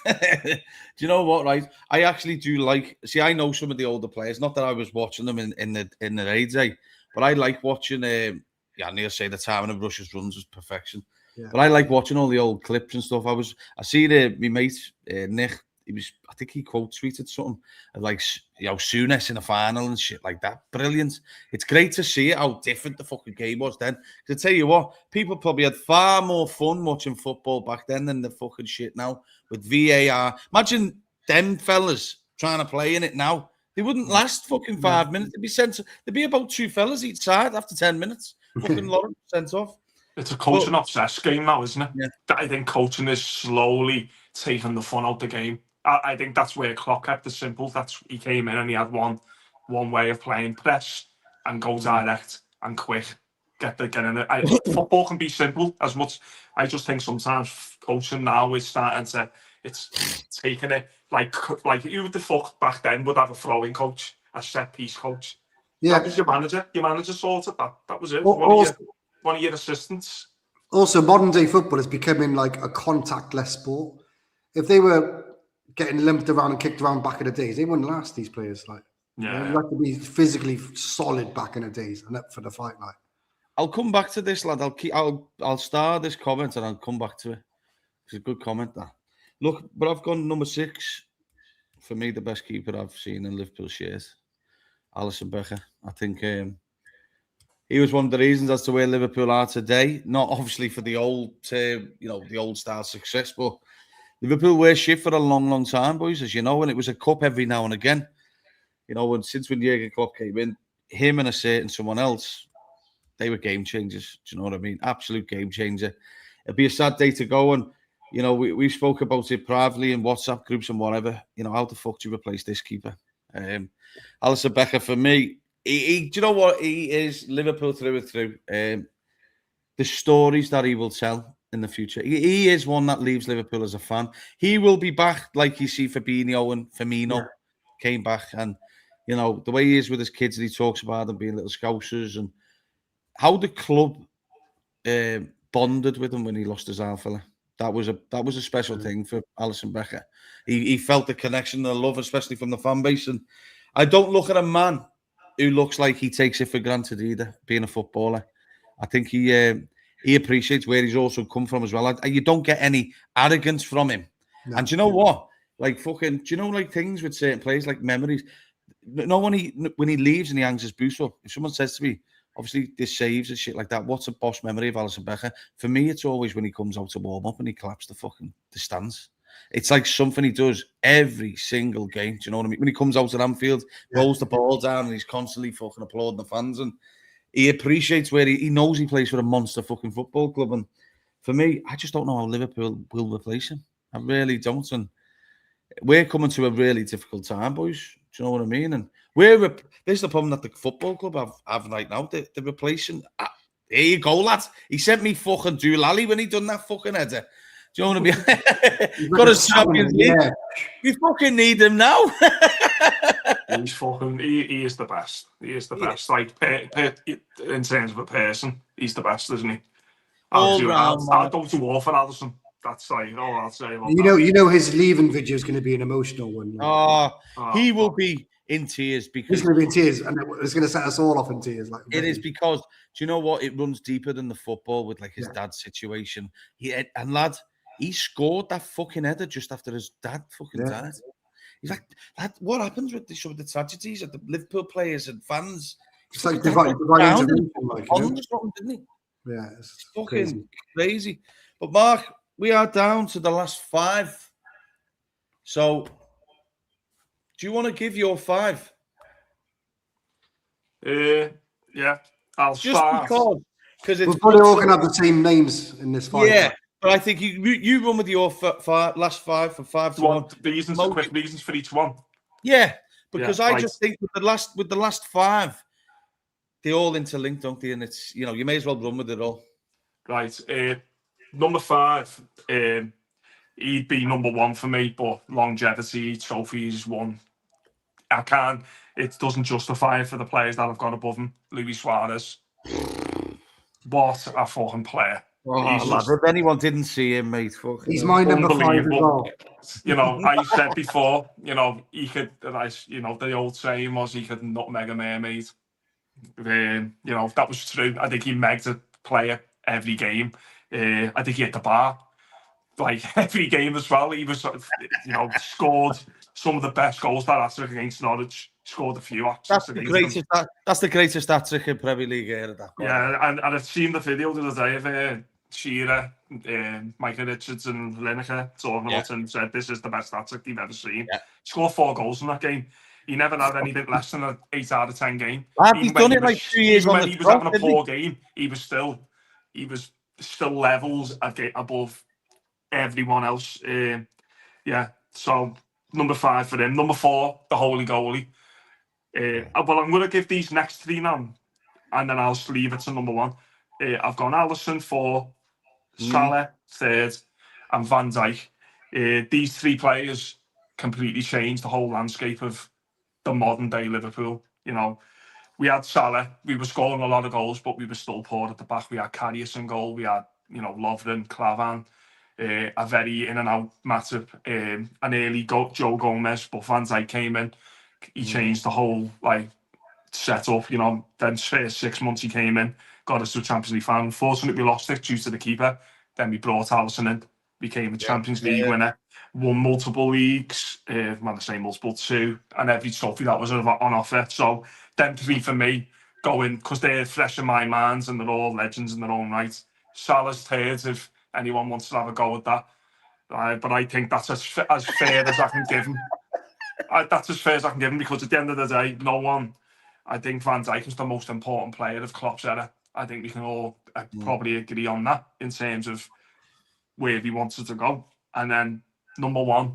S1: do you know what? Right, I actually do like. See, I know some of the older players. Not that I was watching them in the heyday. But I like watching, Neil say the timing of Rush's runs was perfection. Yeah. But I like watching all the old clips and stuff. I see my mate, Nick, I think he quote tweeted something like, Souness in the final and shit like that. Brilliant. It's great to see how different the fucking game was then. Because I tell you what, people probably had far more fun watching football back then than the fucking shit now with VAR. Imagine them fellas trying to play in it now. They wouldn't last fucking 5 minutes. There'd be about two fellas each side after 10 minutes. Fucking Lauren sent off.
S2: It's a coaching obsessed game now, isn't it? Yeah. I think coaching is slowly taking the fun out the game. I think that's where Klopp kept it simple. He came in and he had one way of playing: press and go direct and quick. Get in it. Football can be simple as much. I just think sometimes coaching now is starting to. It's taking it like who the fuck back then would have a throwing coach, a set piece coach. Yeah, that was your manager. Your manager sorted that. That was it. One of your assistants.
S3: Also, modern day football is becoming like a contactless sport. If they were getting limped around and kicked around back in the days, they wouldn't last. These players, you have to be physically solid back in the days and up for the fight. Like,
S1: I'll come back to this, lad. I'll start this comment and I'll come back to it. It's a good comment, that. Look, but I've gone number 6. For me, the best keeper I've seen in Liverpool shares, Alisson Becker. I think he was one of the reasons as to where Liverpool are today. Not obviously for the old, the old style success, but Liverpool were shit for a long, long time, boys, as you know, and it was a cup every now and again. And since when Jurgen Klopp came in, him and a certain someone else, they were game changers. Do you know what I mean? Absolute game changer. It'd be a sad day to go, and we spoke about it privately in WhatsApp groups and whatever. How the fuck do you replace this keeper? Alisson Becker, for me, he do you know what? He is Liverpool through and through. The stories that he will tell in the future. He is one that leaves Liverpool as a fan. He will be back, like you see Fabinho and Firmino came back, and You know, the way he is with his kids, and he talks about them being little scousers, and how the club bonded with him when he lost his arm fella. That was a special thing for Alisson Becker. He felt the connection and the love, especially from the fan base. And I don't look at a man who looks like he takes it for granted either, being a footballer. I think he appreciates where he's also come from as well. And you don't get any arrogance from him. No. And do you know what? Like fucking, do you know like things with certain players, like memories? No, when he leaves and he hangs his boots up, if someone says to me, obviously this saves and shit like that, what's a boss memory of Alisson Becker? For me, it's always when he comes out to warm up and he claps the stands. It's like something he does every single game. Do you know what I mean? When he comes out at Anfield, rolls the ball down and he's constantly fucking applauding the fans, and he appreciates where he knows he plays for a monster fucking football club. And for me, I just don't know how Liverpool will replace him. I really don't. And we're coming to a really difficult time, boys. Do you know what I mean? And this is the problem that the football club have right now. They're replacing. Here you go, lads. He sent me fucking Doolally when he done that fucking header. Do you know what I mean? Got his Champions League. Yeah. We fucking need him now.
S2: He's fucking. He is the best. He is the best. Like in terms of a person, he's the best, isn't he? I'll go to war for Alisson. That's like all I'll say about that.
S3: You know, his leaving video is going to be an emotional one.
S1: He will be in tears because
S3: he's going to be in tears, and it's going to set us all off in tears. Like
S1: it is because do you know what? It runs deeper than the football with like his dad's situation. Lad, he scored that fucking header just after his dad fucking died. He's like, what happens with some of the tragedies of the Liverpool players and fans?
S3: It's like divine intervention, like,
S1: didn't he?
S3: Yeah,
S1: it's fucking crazy. But Mark, we are down to the last 5. So, do you want to give your 5?
S2: Yeah, I'll
S1: just
S2: start.
S1: because
S3: we're probably all going to have the same names in this 5.
S1: Yeah, but I think you run with your last 5 from 5 to 1.
S2: Quick reasons for each one.
S1: Yeah, because I just think with the last 5, they all interlinked, don't they? And it's you may as well run with it all.
S2: Right. Number 5, he'd be number 1 for me, but longevity, trophies, won. It doesn't justify it for the players that have got above him. Luis Suarez. What a fucking player.
S1: If anyone didn't see him, mate,
S3: he's my number 5 as well.
S2: I said before, he could, the old saying was he could nutmeg a mermaid. That was true. I think he megged a player every game. I think he hit the bar like every game as well. He was, scored some of the best goals that hat-trick against Norwich. Scored a few.
S1: That's the greatest hat-trick in Premier League era.
S2: And I've seen the video the other day of Shearer, Michael Richards, and Lineker talking about it and said this is the best hat-trick they've ever seen. He scored 4 goals in that game. He never had anything less than an 8 out of 10 game.
S1: He's done it like 2 years on the
S2: he was having a poor game. He was still levels above everyone else. So number 5 for him. Number 4, the holy goalie. Well, I'm going to give these next 3 now, and then I'll leave it to number 1. I've gone Alisson 4, Salah 3rd, and Van Dijk. These 3 players completely changed the whole landscape of the modern day Liverpool. We had Salah, we were scoring a lot of goals, but we were still poor at the back. We had Karius in goal, we had Lovren, Clavan, a very in and out Matip, an early Joe Gomez, but Van Dijk came in. He changed the whole setup. Then first 6 months he came in, got us to a Champions League final. Unfortunately, we lost it due to the keeper. Then we brought Alisson in, became a Champions League winner, won multiple leagues. I say multiple, 2, and every trophy that was on offer. So them 3 for me going because they're fresh in my mind and they're all legends in their own right. Salah's 3rd if anyone wants to have a go at that. But I think that's as fair as I can give him. That's as fair as I can give him because at the end of the day, no one. I think Van Dijk is the most important player of Klopp's era. I think we can all probably agree on that in terms of where he wanted to go. And then number 1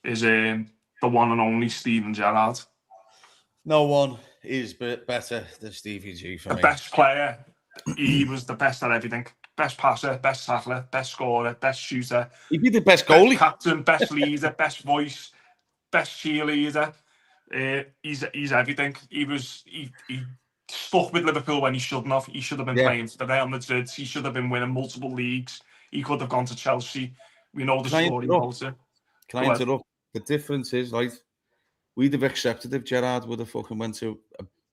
S2: is the one and only Steven Gerrard.
S1: No one is better than Stevie G for me.
S2: The best player. He was the best at everything. Best passer, best tackler, best scorer, best shooter.
S1: He'd be the best goalie.
S2: Best captain, best leader, best voice, best cheerleader. He's everything. He stuck with Liverpool when he shouldn't have. He should have been playing for the Real Madrid. He should have been winning multiple leagues. He could have gone to Chelsea. We know the story about it.
S1: Can I interrupt? The difference is, right, we'd have accepted if Gerrard would have fucking went to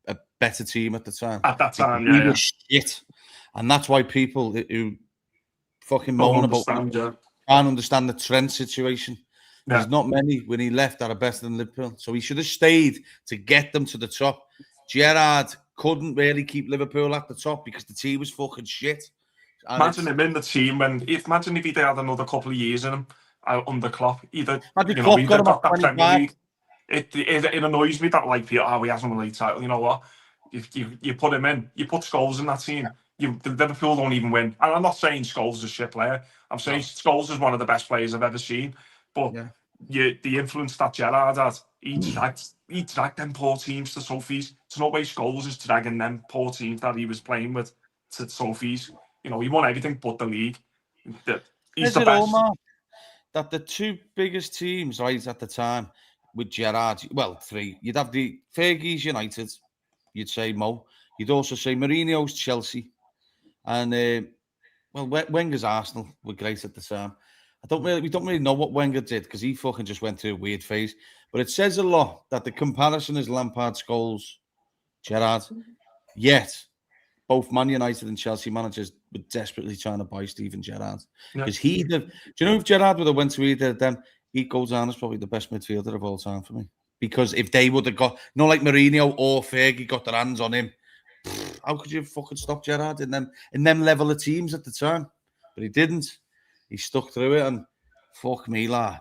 S1: a better team at the time.
S2: At that time,
S1: he was shit. And that's why people who fucking moan about can't understand the Trent situation. There's not many when he left that are better than Liverpool. So he should have stayed to get them to the top. Gerrard couldn't really keep Liverpool at the top because the team was fucking shit. And
S2: imagine him in the team imagine if he had another couple of years in him under Klopp. Either Klopp got that Premier League. It annoys me that he hasn't won a league title. You know what? You put him in, you put Scholes in that team. The Liverpool don't even win. And I'm not saying Scholes is a shit player. I'm saying Scholes is one of the best players I've ever seen. But the influence that Gerrard had, he dragged them poor teams to trophies. There's no way Scholes is dragging them poor teams that he was playing with to trophies. He won everything but the league. He's the best.
S1: That the two biggest teams, right, at the time with Gerrard, well, three. You'd have the Fergie's United, you'd say Mo. You'd also say Mourinho's Chelsea. And, Wenger's Arsenal were great at the time. We don't really know what Wenger did because he fucking just went through a weird phase. But it says a lot that the comparison is Lampard, Scholes, Gerrard. Yet, both Man United and Chelsea managers were desperately trying to buy Steven Gerrard. Because do you know if Gerrard would have went to either of them, he goes down as probably the best midfielder of all time for me. Because if they would have got, like Mourinho or Fergie got their hands on him, how could you fucking stop Gerrard in them level of teams at the time? But he didn't. He stuck through it, and fuck me, lad.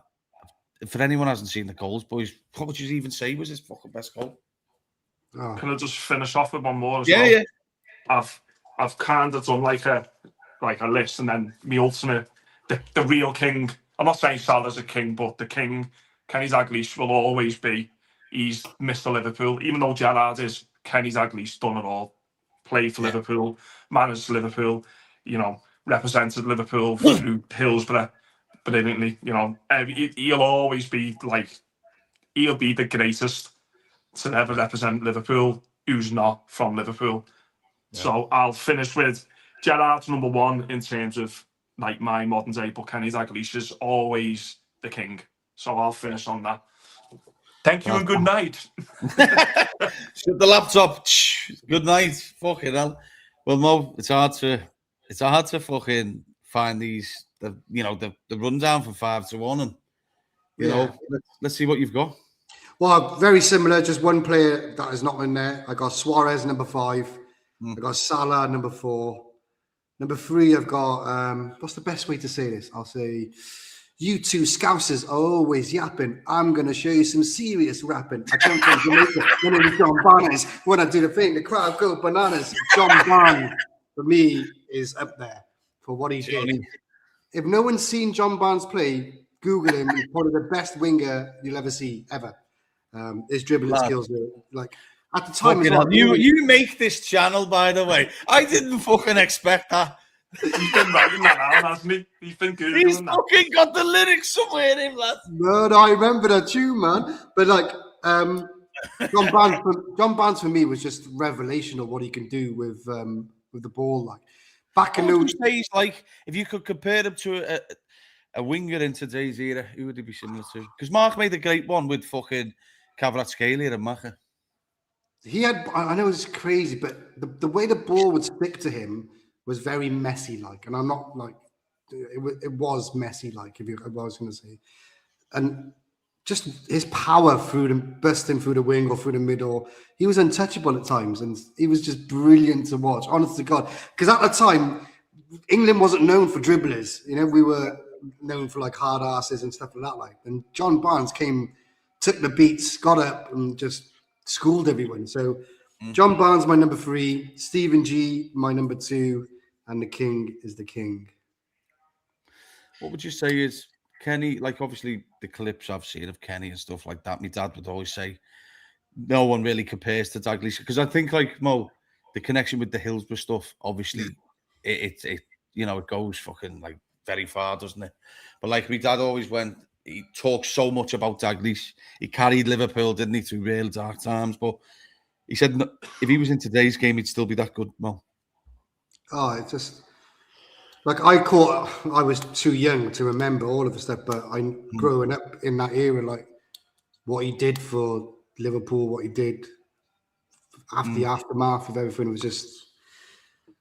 S1: For anyone who hasn't seen the goals, boys, what would you even say was his fucking best goal?
S2: Oh. Can I just finish off with one more?
S1: Yeah.
S2: I've kind of done like a list, and then the ultimate, the real king. I'm not saying Salah's a king, but the king, Kenny Dalglish, will always be. He's Mr. Liverpool, even though Gerrard is. Kenny Dalglish done it all. Played for Liverpool, managed Liverpool. Represented Liverpool through Hillsborough brilliantly. He'll always be he'll be the greatest to ever represent Liverpool who's not from Liverpool. Yeah. So I'll finish with Gerrard's number one in terms of my modern day, but Kenny Dalglish is always the king. So I'll finish on that. Thank you and good night.
S1: Shut the laptop. Good night. Fucking hell. Well, Mo, it's hard to fucking find these, the rundown from 5-1, and let's see what you've got.
S3: Well, very similar. Just one player that is not in there. I got Suarez number 5. I got Salah number 4. Number 3, I've got what's the best way to say this? I'll say, you two Scousers are always yapping. I'm going to show you some serious rapping. I come from Jamaica. My name is John Barnes. When I do the thing, the crowd go bananas. John Barnes, for me, is up there for what he did. If no one's seen John Barnes play, Google him. He's probably the best winger you'll ever see, ever. His dribbling skills were at the time.
S1: You make this channel, by the way. I didn't fucking expect that.
S2: He's been writing that down, hasn't he? He's been Googling
S1: He's fucking got the lyrics somewhere in him, lad.
S3: No, I remember that tune, man. But John Barnes for me was just revelation of what he can do with the ball. Back in those
S1: days, if you could compare him to a winger in today's era, who would he be similar to? Because Mark made a great one with fucking Kvaratskhelia and Macher.
S3: He had, I know it's crazy, but the way the ball would stick to him was very messy, and I'm not it was messy, if I was going to say, and just his power through busting through the wing or through the middle, he was untouchable at times, and he was just brilliant to watch. Honest to God, because at the time England wasn't known for dribblers. We were known for hard asses and stuff like that. And John Barnes came, took the beats, got up, and just schooled everyone. So John Barnes, my number 3, Stephen G, my number 2, and the king is the king.
S1: What would you say is Kenny? Obviously the clips I've seen of Kenny and stuff like that, my dad would always say no one really compares to Dalglish, because I think Mo, the connection with the Hillsborough stuff, obviously it goes fucking very far, doesn't it? But my dad always went, he talks so much about Dalglish. He carried Liverpool, didn't he, through real dark times. But he said if he was in today's game, he'd still be that good. Well,
S3: Oh, it's just like I was too young to remember all of the stuff, but growing up in that era, like what he did for Liverpool, what he did after the aftermath of everything was just.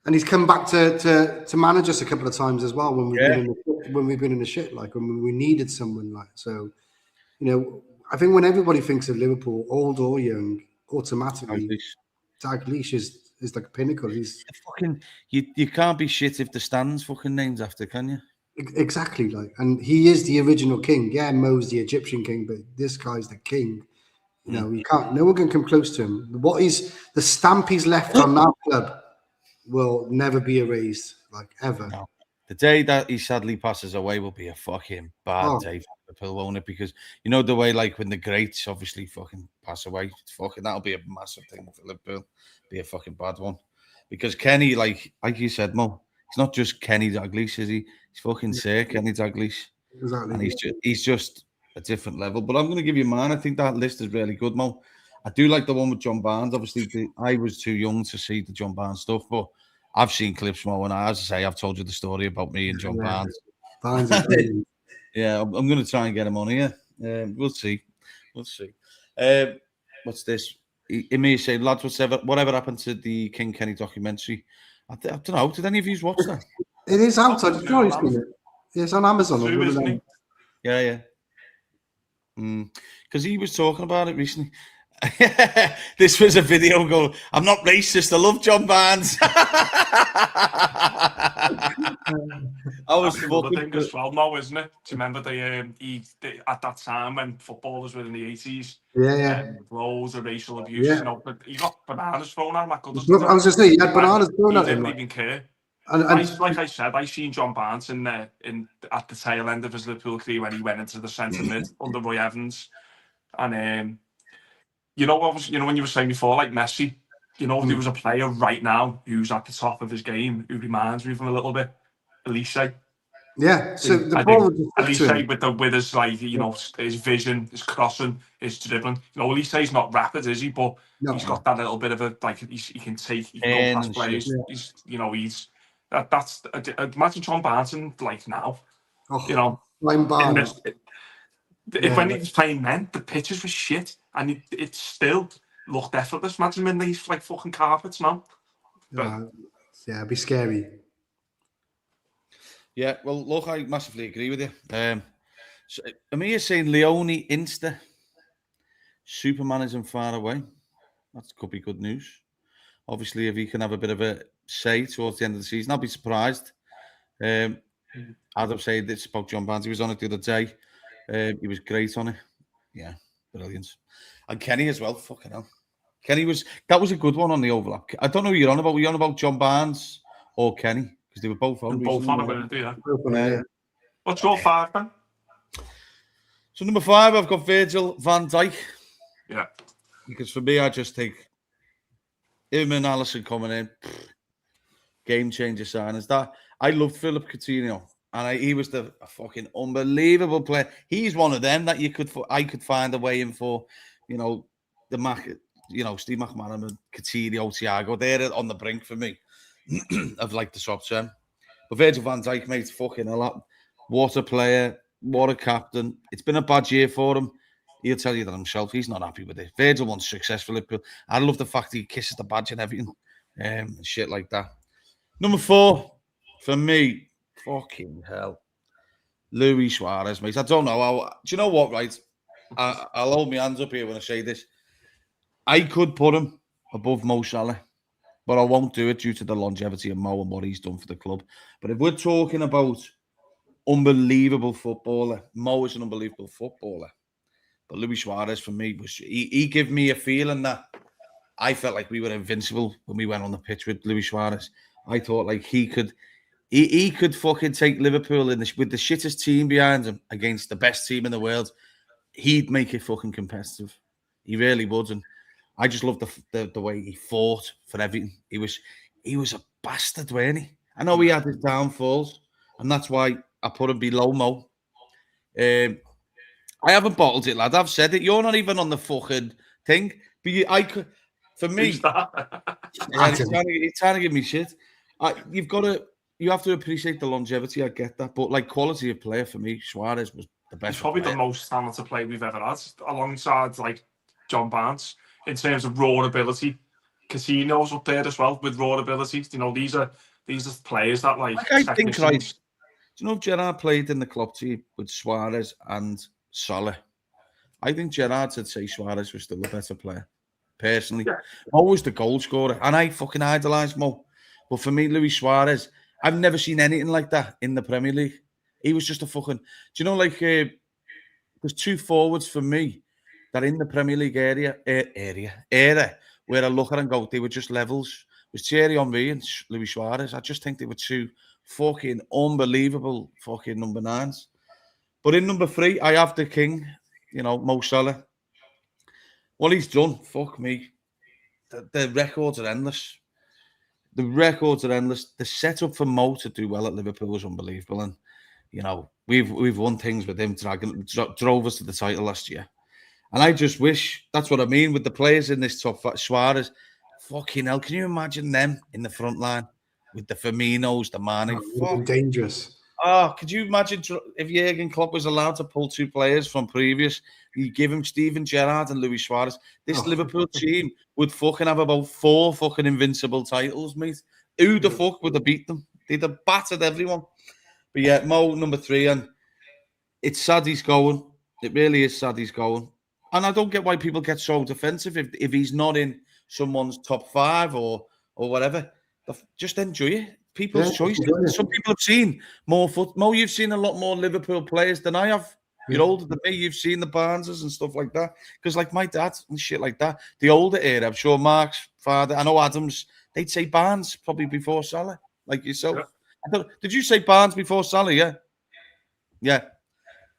S3: And he's come back to manage us a couple of times as well when we've been in the shit, like when we needed someone like. So, I think when everybody thinks of Liverpool, old or young, automatically Dalglish is like a pinnacle. He's
S1: fucking you can't be shit if the stand's fucking named after, can you?
S3: Exactly, like, and he is the original king. Yeah, Mo's the Egyptian king, but this guy's the king. You can't. No one can come close to him. What is the stamp he's left on that club will never be erased, like ever.
S1: No. The day that he sadly passes away will be a fucking bad day for Liverpool, won't it? Because the way, like, when the greats obviously fucking pass away, that'll be a massive thing for Liverpool. Be a fucking bad one. Because Kenny, like you said, Mo, he's not just Kenny Dalglish, is he? He's fucking Sir Kenny Dalglish.
S3: Exactly.
S1: And he's just a different level. But I'm going to give you mine. I think that list is really good, Mo. I do like the one with John Barnes. Obviously, I was too young to see the John Barnes stuff, but I've seen clips from when as I say, I've told you the story about me and John Barnes.
S3: Barnes is brilliant.
S1: Yeah, I'm going to try and get him on here. We'll see. What's this? He may say, lads, whatever happened to the King Kenny documentary? I don't know. Did any of you watch that?
S3: It is out. It's on Amazon.
S1: Yeah. Because he was talking about it recently. This was a video going, I'm not racist, I love John Barnes. I was
S2: the thing as well now, isn't it? Do you remember at that time when footballers were in the 80s?
S3: Yeah.
S2: Loads of racial abuse, but he got bananas thrown at him.
S3: I was going to say, he had bananas thrown at him.
S2: He didn't even care.
S3: And
S2: like I said, I seen John Barnes at the tail end of his Liverpool career when he went into the centre mid under Roy Evans. And when you were saying before, like Messi, there was a player right now who's at the top of his game who reminds me of him a little bit. Elise.
S3: Yeah. So the ball
S2: Elise with his, like, his vision, his crossing, his dribbling. Elise's not rapid, is he? But he's got that little bit of a, like, he can go past players. Yeah. That's imagine John Barnes like now.
S3: When
S2: he was playing men, the pitches were shit, and it still looked effortless. Imagine him in these like fucking carpets now.
S3: It'd be scary.
S1: Yeah, well, look, I massively agree with you. So Amir saying Leone Insta, Superman isn't far away. That could be good news. Obviously, if he can have a bit of a say towards the end of the season, I'll be surprised. Adam said this about John Barnes. He was on it the other day. He was great on it. Yeah, brilliant. And Kenny as well. Fucking hell. That was a good one on the overlap. I don't know who you're on about. Were you on about John Barnes or Kenny? Because they were both on.
S2: Both on it, yeah. What's your 5, then?
S1: So number 5, I've got Virgil van Dijk.
S2: Yeah.
S1: Because for me, I just think him and Alisson coming in, game changer signings. That I loved Philip Coutinho, and he was a fucking unbelievable player. He's one of them that I could find a way in for, the Steve McManaman, Coutinho, Thiago. They're on the brink for me of like the top 10. But Virgil van Dijk, mate, fucking a lot. What a player, what a captain. It's been a bad year for him. He'll tell you that himself. He's not happy with it. Virgil wants success for Liverpool. I love the fact he kisses the badge and everything. And shit like that. Number 4, for me, fucking hell. Luis Suarez, mate. I don't know how. Do you know what, right? I'll hold my hands up here when I say this. I could put him above Mo Salah, but I won't do it due to the longevity of Mo and what he's done for the club. But if we're talking about unbelievable footballer, Mo is an unbelievable footballer. But Luis Suarez, for me, he gave me a feeling that I felt like we were invincible when we went on the pitch with Luis Suarez. I thought like he could fucking take Liverpool with the shittest team behind him against the best team in the world. He'd make it fucking competitive. He really would. And I just loved the way he fought for everything. He was a bastard, wasn't he? I know he had his downfalls, and that's why I put him below Mo. I haven't bottled it, lad. I've said it. You're not even on the fucking thing. But I could, for me,
S2: Who's that?
S1: yeah, he's trying to give me shit. You have to appreciate the longevity. I get that, but like quality of player for me, Suarez was the best.
S2: He's probably
S1: player.
S2: the most talented player we've ever had, alongside like John Barnes in terms of raw ability. Casino's up there as well with raw abilities. You know, these are players that like
S1: I think like,
S2: technicians.
S1: do you know Gerrard played in the club team with Suarez and Salah? I think Gerrard would say Suarez was still a better player, personally.
S2: Yeah.
S1: Mo was the goal scorer, and I fucking idolise Mo. But for me, Luis Suarez, I've never seen anything like that in the Premier League. He was just a fucking... Do you know, like, there's two forwards for me that in the Premier League era, where I look at and go, they were just levels. It was Thierry Henry and Luis Suarez. I just think they were two fucking unbelievable fucking number 9s. But in number 3, I have the king, you know, Mo Salah. What he's done, fuck me. The records are endless. The records are endless. The setup for Mo to do well at Liverpool was unbelievable. And, you know, we've won things with him, drove us to the title last year. And I just wish, that's what I mean with the players in this top five. Suarez, fucking hell, can you imagine them in the front line with the Firminos, the Mane?
S3: Oh, dangerous.
S1: Oh, could you imagine if Jurgen Klopp was allowed to pull 2 players from previous? You give him Steven Gerrard and Luis Suarez. This Liverpool team would fucking have about 4 fucking invincible titles, mate. Who the fuck would have beat them? They'd have battered everyone. But yeah, Mo, number 3, and it's sad he's going. It really is sad he's going. And I don't get why people get so defensive if he's not in someone's top 5 or whatever. Just enjoy it. People's choice. Some people have seen more Mo, you've seen a lot more Liverpool players than I have. You're older than me. You've seen the Barneses and stuff like that. Because like my dad and shit like that, the older era, I'm sure Mark's father, I know Adams, they'd say Barnes probably before Salah, like yourself. Yeah. Did you say Barnes before Salah? Yeah. Yeah.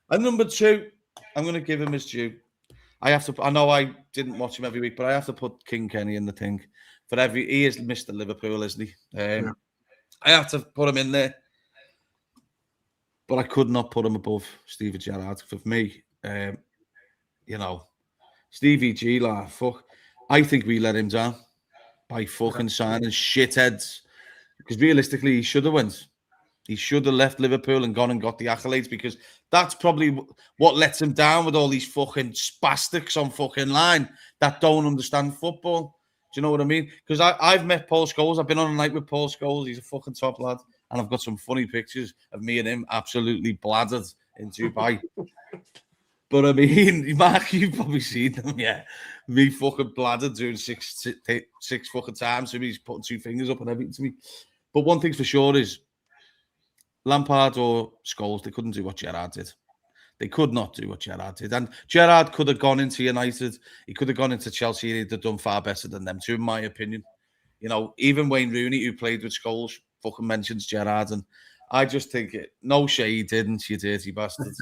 S1: And number 2, I'm going to give him his due. I know I didn't watch him every week, but I have to put King Kenny in the thing. He is Mr. Liverpool, isn't he? I have to put him in there. But I could not put him above Steven Gerrard. For me, you know, Stevie G, fuck. I think we let him down by fucking signing shitheads. Because realistically, he should have went. He should have left Liverpool and gone and got the accolades, because that's probably what lets him down with all these fucking spastics on fucking line that don't understand football. Do you know what I mean? Because I've met Paul Scholes. I've been on a night with Paul Scholes. He's a fucking top lad. And I've got some funny pictures of me and him absolutely bladdered in Dubai. But I mean, Mark, you've probably seen them, yeah. Me fucking bladdered doing six fucking times. So he's putting 2 fingers up and everything to me. But one thing's for sure is Lampard or Scholes, they couldn't do what Gerrard did. They could not do what Gerrard did. And Gerrard could have gone into United. He could have gone into Chelsea, and he'd have done far better than them too, in my opinion. You know, even Wayne Rooney, who played with Scholes, fucking mentions Gerrard. And I just think, no shade, he didn't, you dirty bastard.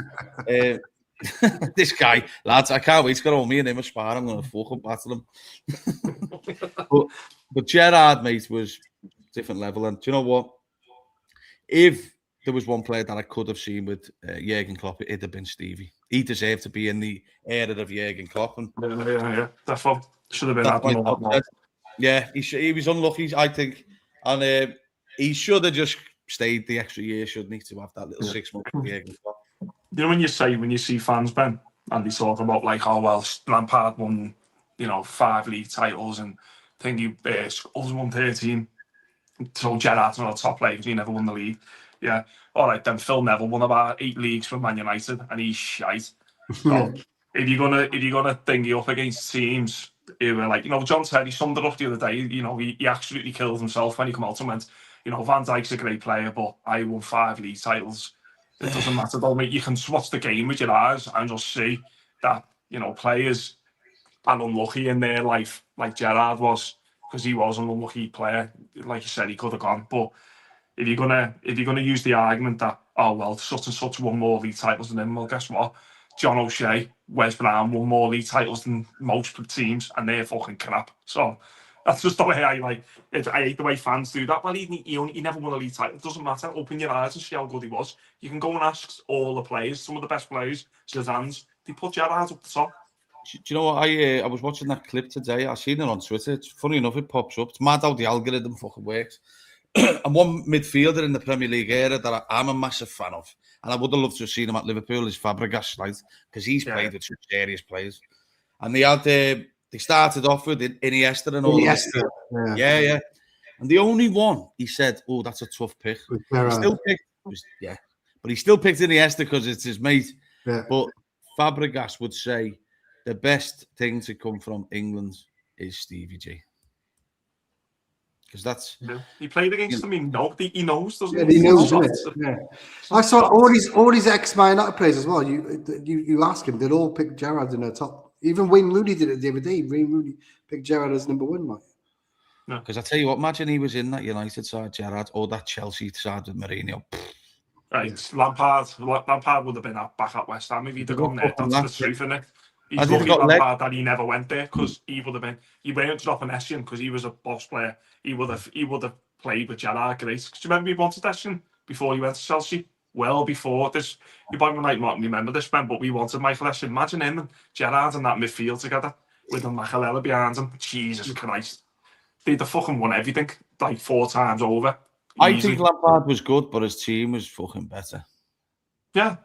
S1: This guy, lads, I can't wait to get on me and him a spar. I'm going to fucking batter him. but Gerrard, mate, was different level. And do you know what? If there was one player that I could have seen with Jurgen Klopp, it'd have been Stevie. He deserved to be in the era of Jurgen Klopp. And
S2: yeah. Definitely should have been happening a lot more.
S1: Yeah, he was unlucky, I think. And he should have just stayed the extra year, shouldn't he, to have that little 6 months with Jurgen Klopp.
S2: You know, when you see fans, Ben, and they talk about like, oh, well, Lampard won, 5 league titles, and I think Scholes won 13. So Gerrard's not a top player because he never won the league. Yeah. All right, then Phil Neville won about 8 leagues for Man United, and he's shite. So if you're gonna thingy up against teams who are like, John Terry summed it up the other day. He absolutely killed himself when he came out and went, Van Dijk's a great player, but I won 5 league titles. It doesn't matter though, mate. You can watch the game with your eyes and just see that, players are unlucky in their life, like Gerrard was, because he was an unlucky player. Like you said, he could have gone. But if you're gonna use the argument that, oh well, such and such won more league titles than him, well, guess what? John O'Shea, Wes Brown won more league titles than most teams, and they're fucking crap. So That's just the way I like it. I hate the way fans do that. Well, he never won a league title. It doesn't matter. Open your eyes and see how good he was. You can go and ask all the players, some of the best players, Zidane's, they put Gerrard up the top.
S1: Do you know what? I was watching that clip today. I seen it on Twitter. It's funny enough, it pops up. It's mad how the algorithm fucking works. And one midfielder in the Premier League era that I'm a massive fan of, and I would have loved to have seen him at Liverpool, is Fabregas, right? Because he's played with some serious players. And they started off with Iniesta and all
S3: Iniesta,
S1: of yeah. And the only one he said, "Oh, that's a tough pick." He still picked, but he still picked Iniesta because it's his mate.
S3: Yeah.
S1: But Fabregas would say the best thing to come from England is Stevie G. Because that's
S2: he played against them. He knows, doesn't
S3: he? He knows, doesn't it? Yeah. I saw all these ex-Man United players as well. You ask him, they'd all pick Gerrard in their top. Even Wayne Rooney did it the other day. Wayne Rooney picked Gerrard as number one, mate.
S1: No, because I tell you what, imagine he was in that United side, Gerrard, or that Chelsea side with Mourinho.
S2: Right, Lampard would have been back at West Ham if he'd have gone there. That's the truth, isn't it? He's lucky Lampard that he never went there, because he would have been. He went to Essien because he was a boss player. He would have played with Gerrard great. Because you remember he wanted Essien before he went to Chelsea. Well before this, you might not remember this, man, but we wanted Michael Essien. Imagine him and Gerrard in that midfield together with a Makalele behind him. Jesus Christ. They'd have fucking won everything like 4 times over.
S1: I think Lampard was good, but his team was fucking better.
S2: Yeah.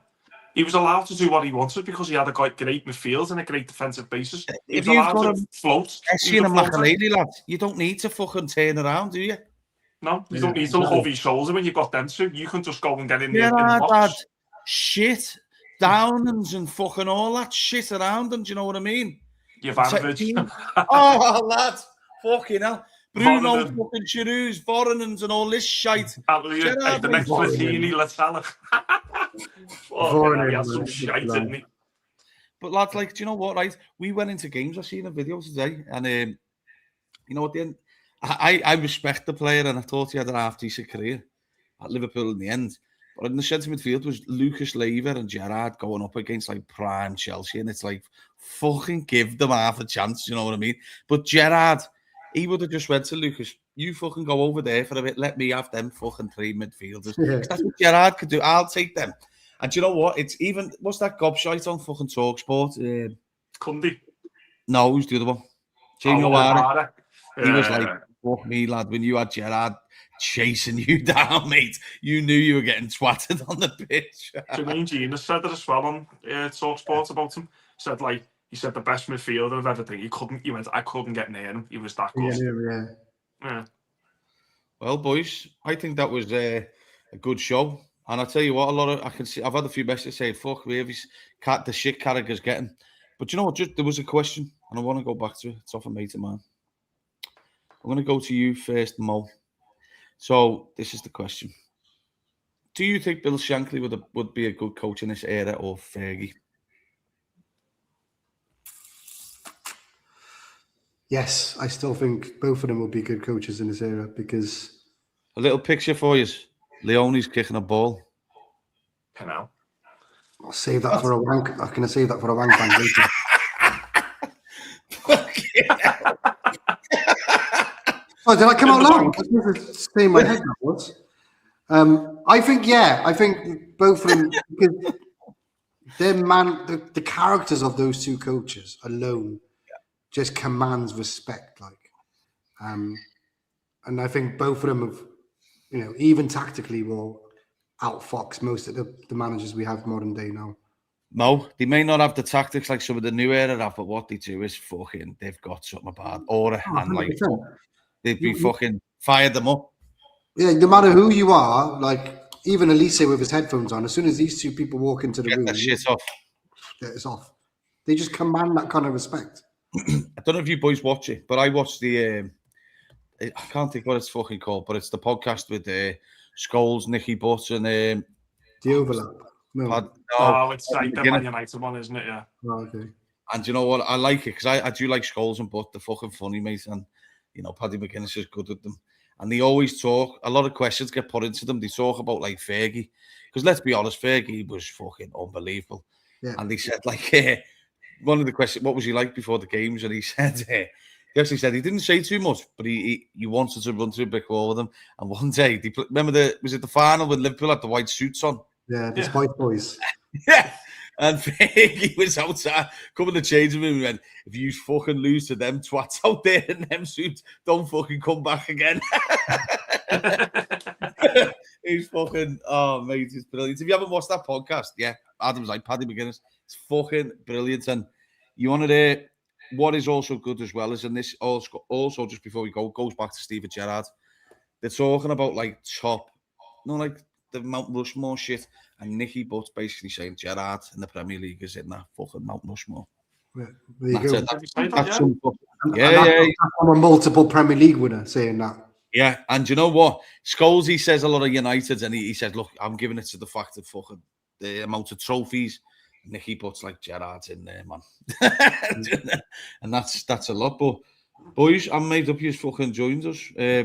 S2: He was allowed to do what he wanted because he had a great midfield and a great defensive basis. He was allowed to float.
S1: Essien and Makalele, lads, you don't need to fucking turn around, do you?
S2: No, you don't need to look over your shoulder when you've got them two. You can just go and get in there.
S1: Had shit, Downings and fucking all that shit around them, do you know what I mean?
S2: Jovanovic.
S1: Oh, lads, fucking hell. Bruno fucking Giroud's, Voronins and all this shite.
S2: The next Platini, let's tell it. He had some shite, didn't he?
S1: But lads, like, do you know what, right? We went into games, I seen a video today, and you know, at the end, I respect the player, and I thought he had a half-decent career at Liverpool in the end. But in the centre midfield was Lucas Leiva and Gerrard going up against, like, prime Chelsea, and it's like, fucking give them half a chance, you know what I mean? But Gerrard, he would have just went to Lucas, you fucking go over there for a bit, let me have them fucking 3 midfielders. That's what Gerrard could do. I'll take them. And do you know what? It's even, what's that gobshite on fucking TalkSport?
S2: Cundy.
S1: No, who's the other one? Jamie O'Hara.
S2: Yeah.
S1: He was like, fuck me, lad, when you had Gerrard chasing you down, mate, you knew you were getting twatted on the pitch.
S2: Jermaine Genius said it as well on TalkSport about him. He said the best midfielder of everything. I couldn't get near him. He was that good. Yeah.
S1: Well, boys, I think that was a good show. And I'll tell you what, I've had a few messages saying, fuck me, the shit Carragher's getting. But you know what, there was a question, and I want to go back to it. It's off a mate of mine. I'm going to go to you first, Mo. So, this is the question. Do you think Bill Shankly would be a good coach in this era, or Fergie?
S3: Yes, I still think both of them would be good coaches in this era because...
S1: A little picture for you. Leone's kicking a ball.
S2: Canal.
S3: I'll save that for a wank. I'm going to save that for a wank bank later. Oh, did I come out loud? I was stay in my head once. I think both of them, because the characters of those two coaches alone just commands respect, and I think both of them have, even tactically, will outfox most of the managers we have modern day now.
S1: No, they may not have the tactics like some of the new era have, but what they do is they've got something about aura, and they'd be fucking fired them up.
S3: Yeah, no matter who you are, even Elise with his headphones on, as soon as these two people walk into the room,
S1: that shit off.
S3: It's off. They just command that kind of respect.
S1: I don't know if you boys watch it, but I watched the I can't think what it's fucking called, but it's the podcast with Scholes, Nicky Butt, and
S3: the overlap.
S2: It's like the Man United one, isn't it? Yeah.
S3: Oh, okay.
S1: And you know what? I like it because I do like Scholes and Butt. They're fucking funny, mate. And Paddy McGuinness is good at them. And they always talk. A lot of questions get put into them. They talk about Fergie, because let's be honest, Fergie was fucking unbelievable. Yeah. And they said one of the questions, what was he like before the games? And he said He actually said he didn't say too much, but he wanted to run through a brick wall with him. And one day, remember was it the final when Liverpool had the white suits on?
S3: Yeah, the Spice Boys.
S1: Yeah. And he was outside, coming to change room and went, if you fucking lose to them twats out there in them suits, don't fucking come back again. He's fucking, oh, mate, it's brilliant. If you haven't watched that podcast, yeah, Adam's like Paddy McGuinness. It's fucking brilliant. And you want to, what is also good as well is, and this also just before we go, goes back to Steven Gerrard. They're talking about like top, like the Mount Rushmore shit, and Nicky Butt's basically saying Gerrard in the Premier League is in that fucking Mount Rushmore.
S3: Yeah, there you go.
S1: Yeah.
S3: I'm a multiple Premier League winner saying that.
S1: Yeah, and you know what? Scholes, he says a lot of United, and he says, look, I'm giving it to the fact of fucking the amount of trophies. Nicky Butt's like Gerrard's in there, man. And that's a lot. But boys, I'm made up you fucking joined us.
S3: Yeah,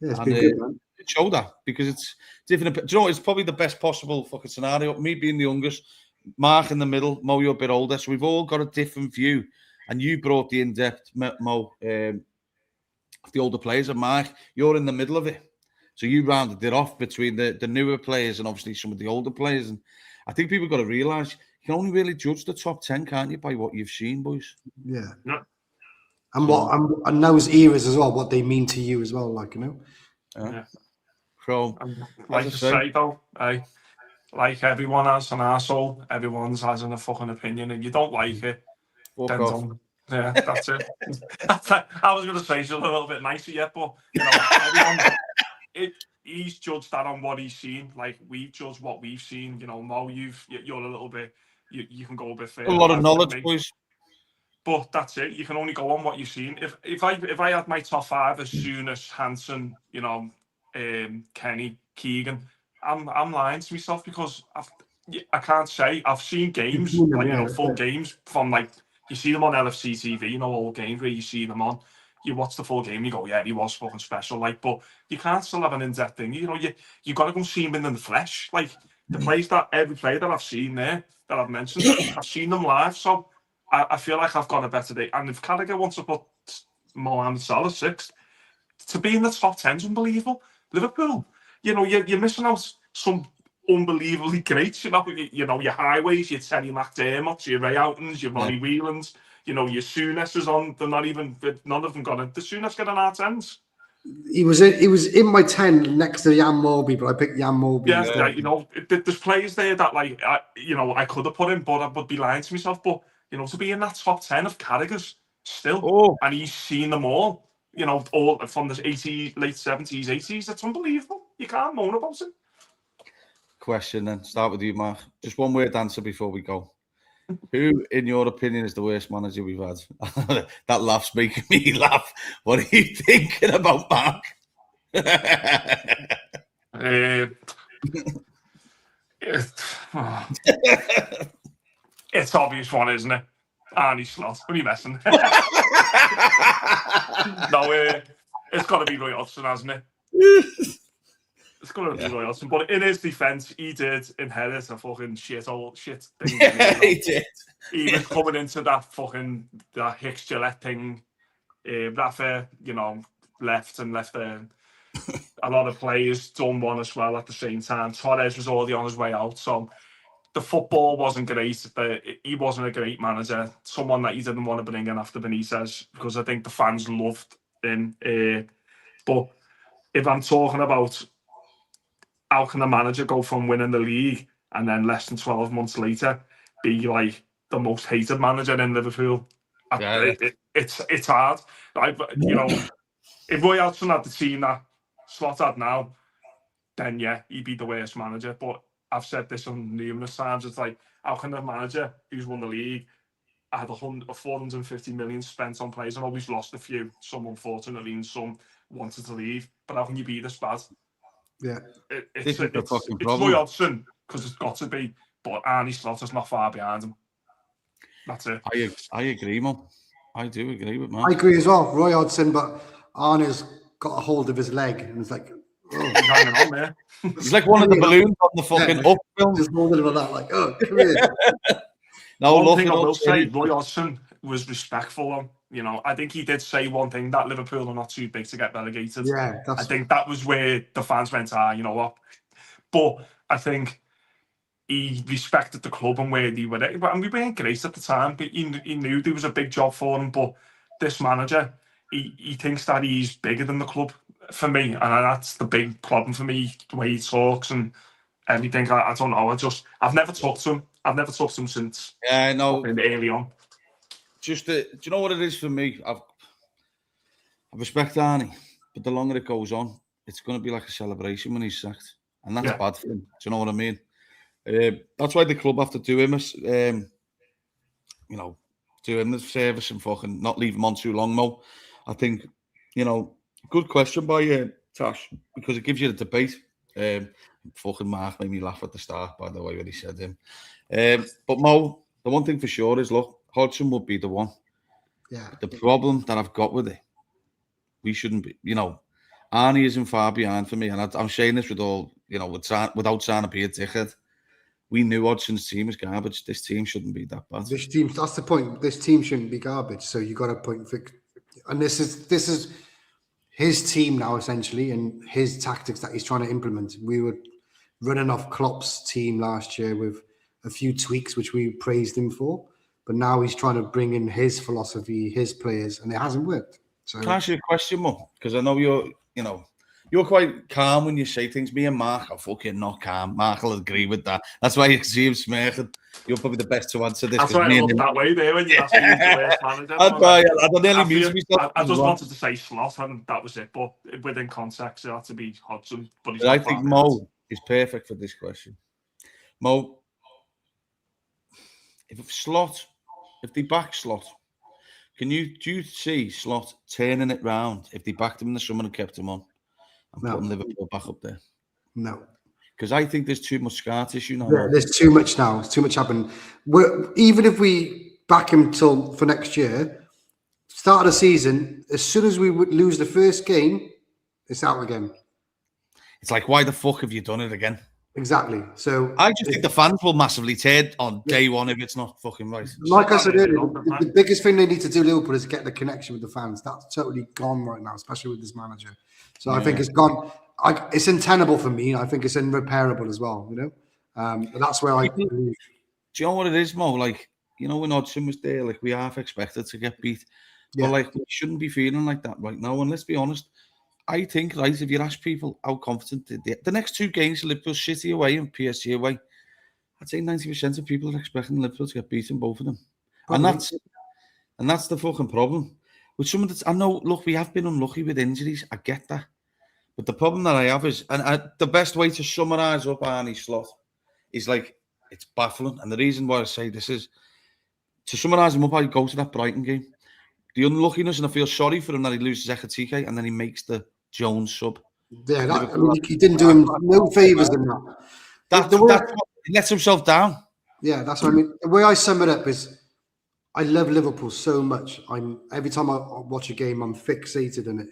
S3: it's been good, man.
S1: Show that because it's different. Do you know, it's probably the best possible fucking scenario. Me being the youngest, Mark in the middle, Mo, you're a bit older, so we've all got a different view. And you brought the in-depth, Mo, the older players, and Mark, you're in the middle of it. So you rounded it off between the newer players and obviously some of the older players. And I think people got to realise you can only really judge the top 10, can't you, by what you've seen, boys?
S3: Yeah.
S2: Yeah.
S3: And what and those eras as well, what they mean to you as well, like, you know.
S2: Yeah.
S1: So,
S2: like I say though, like everyone has an arsehole, everyone's has a fucking opinion, and you don't like it, then don't. Yeah, that's it. I was going to say something a little bit nicer yet, but you know, everyone, he's judged that on what he's seen. Like we've judged what we've seen. You know, Mo, you're a little bit, you can go a bit further.
S1: A lot of knowledge, boys.
S2: But that's it. You can only go on what you've seen. If I had my top 5 as soon as Hansen, you know, Kenny, Keegan, I'm lying to myself because I can't say I've seen games like you know full games from like. You see them on LFC TV, you know, all games where you see them on. You watch the full game, you go, yeah, he was fucking special. Like, but you can't still have an in-depth thing. You know, you got to go see him in the flesh. Like the plays every player that I've seen there that I've mentioned, I've seen them live. So I feel like I've got a better day. And if Carragher wants to put Mohamed Salah 6th, to be in the top 10 is unbelievable. Liverpool, you know, you're missing out some unbelievably great, you know, your Highways, your Terry McDermott, your Ray Outons, your Ronnie Whelans, you know, your Souness is on. They're not even, none of them got it. The Souness get an R10s.
S3: He was in my 10 next to Jan Moby, but I picked Jan Moby.
S2: Yeah, you know, there's players there that like, you know, I could have put in, but I would be lying to myself. But you know, to be in that top 10 of Carragher's still, and he's seen them all. You know, all from the late 70s, 80s. That's unbelievable. You can't moan about it.
S1: Question then. Start with you, Mark. Just one word answer before we go. Who, in your opinion, is the worst manager we've had? That laugh's making me laugh. What are you thinking about, Mark?
S2: It's obvious one, isn't it? Arnie Slot. What are you messing? No, it's got to be Roy Hodgson, hasn't it? It's got to be Roy Hodgson. But in his defence, he did inherit a fucking shit thing.
S1: Yeah, he did.
S2: He was coming into that Hicks Gillette thing. Rafa, you know, left there. A lot of players done one as well at the same time. Torres was already on his way out, so the football wasn't great. He wasn't a great manager. Someone that he didn't want to bring in after Benitez because I think the fans loved him. But if I'm talking about how can a manager go from winning the league and then less than 12 months later be like the most hated manager in Liverpool? Yeah. It's hard. You know, if Roy Hodgson had the team that Slot had now, then yeah, he'd be the worst manager. But I've said this on numerous times. It's like, how can a manager who's won the league had 450 million spent on players and always lost a few, some unfortunately, and some wanted to leave? But how can you be this bad?
S3: Yeah,
S2: it's Roy Hodgson because it's got to be. But Arnie Slot is not far behind him. That's it.
S1: I agree, man. I do agree with man.
S3: I agree as well. Roy Hodgson, but Arnie's got a hold of his leg and it's like,
S2: oh, he's hanging on there.
S1: He's like one of the balloons on the fucking up film.
S3: Just holding him like that, like, oh, come here.
S2: One thing I will say, Roy Hodgson was respectful. You know, I think he did say one thing, that Liverpool are not too big to get relegated.
S3: Yeah,
S2: I think that was where the fans went, you know what? But I think he respected the club and where they were. And we weren't great at the time, but he knew there was a big job for him. But this manager, he thinks that he's bigger than the club for me. And that's the big problem for me, the way he talks and everything. I don't know. I've never talked to him. I've never talked to him since early on.
S1: Just, do you know what it is for me? I respect Arnie, but the longer it goes on, it's going to be like a celebration when he's sacked. And that's bad for him. Do you know what I mean? That's why the club have to do him do him the service and fucking not leave him on too long, Mo. I think, good question by Tash, because it gives you the debate. Fucking Mark made me laugh at the start, by the way, when he said him. But Mo, the one thing for sure is, look, Hodgson would be the one.
S3: Yeah.
S1: The problem that I've got with it, we shouldn't be, Arnie isn't far behind for me, and I'm saying this with all, without trying to be a dickhead. We knew Hodgson's team was garbage. This team shouldn't be that bad.
S3: This team, that's the point. This team shouldn't be garbage. So you got to point for, and this is his team now essentially, and his tactics that he's trying to implement. We were running off Klopp's team last year with a few tweaks, which we praised him for. But now he's trying to bring in his philosophy, his players, and it hasn't worked. So
S1: can I ask you a question, Mo? Because I know you're quite calm when you say things. Me and Mark are fucking not calm. Mark will agree with that. That's why you see him smirking. You're probably the best to answer this.
S2: That's why I look that way there when you ask me who's the worst manager. I just wanted to say Slot, and that was it. But within context, it had to be Hodgson. But
S1: I think Mo is perfect for this question. Mo, if they back Slot, do you see Slot turning it round if they backed him in the summer and kept him on and putting Liverpool back up there?
S3: No.
S1: Because I think there's too much scar tissue now.
S3: Yeah, there's too much now. It's too much happened. Even if we back him for next year, start of the season, as soon as we would lose the first game, it's out again.
S1: It's like, why the fuck have you done it again?
S3: Exactly. So
S1: I just think the fans will massively tear on day one if it's not fucking right.
S3: Like I said earlier, the biggest thing they need to do, Liverpool, is get the connection with the fans. That's totally gone right now, especially with this manager. So I think it's gone. It's untenable for me. I think it's irreparable as well. That's where I believe.
S1: Do you know what it is, Mo? Like, when Hodgson was there, like, we half expected to get beat. But like, we shouldn't be feeling like that right now. And let's be honest, I think, right, if you ask people how confident the next two games, Liverpool City away and PSG away, I'd say 90% of people are expecting Liverpool to get beaten, both of them. Probably. And that's the fucking problem. With some of the, I know, look, we have been unlucky with injuries. I get that. But the problem that I have is, and the best way to summarise up Arnie Slot is like, it's baffling. And the reason why I say this is, to summarise him up, I go to that Brighton game. The unluckiness, and I feel sorry for him that he loses Ekatike and then he makes the Jones sub.
S3: Yeah, he didn't do him no favours in that.
S1: That's he lets himself down.
S3: Yeah, that's what I mean. The way I sum it up is, I love Liverpool so much. Every time I watch a game, I'm fixated on it.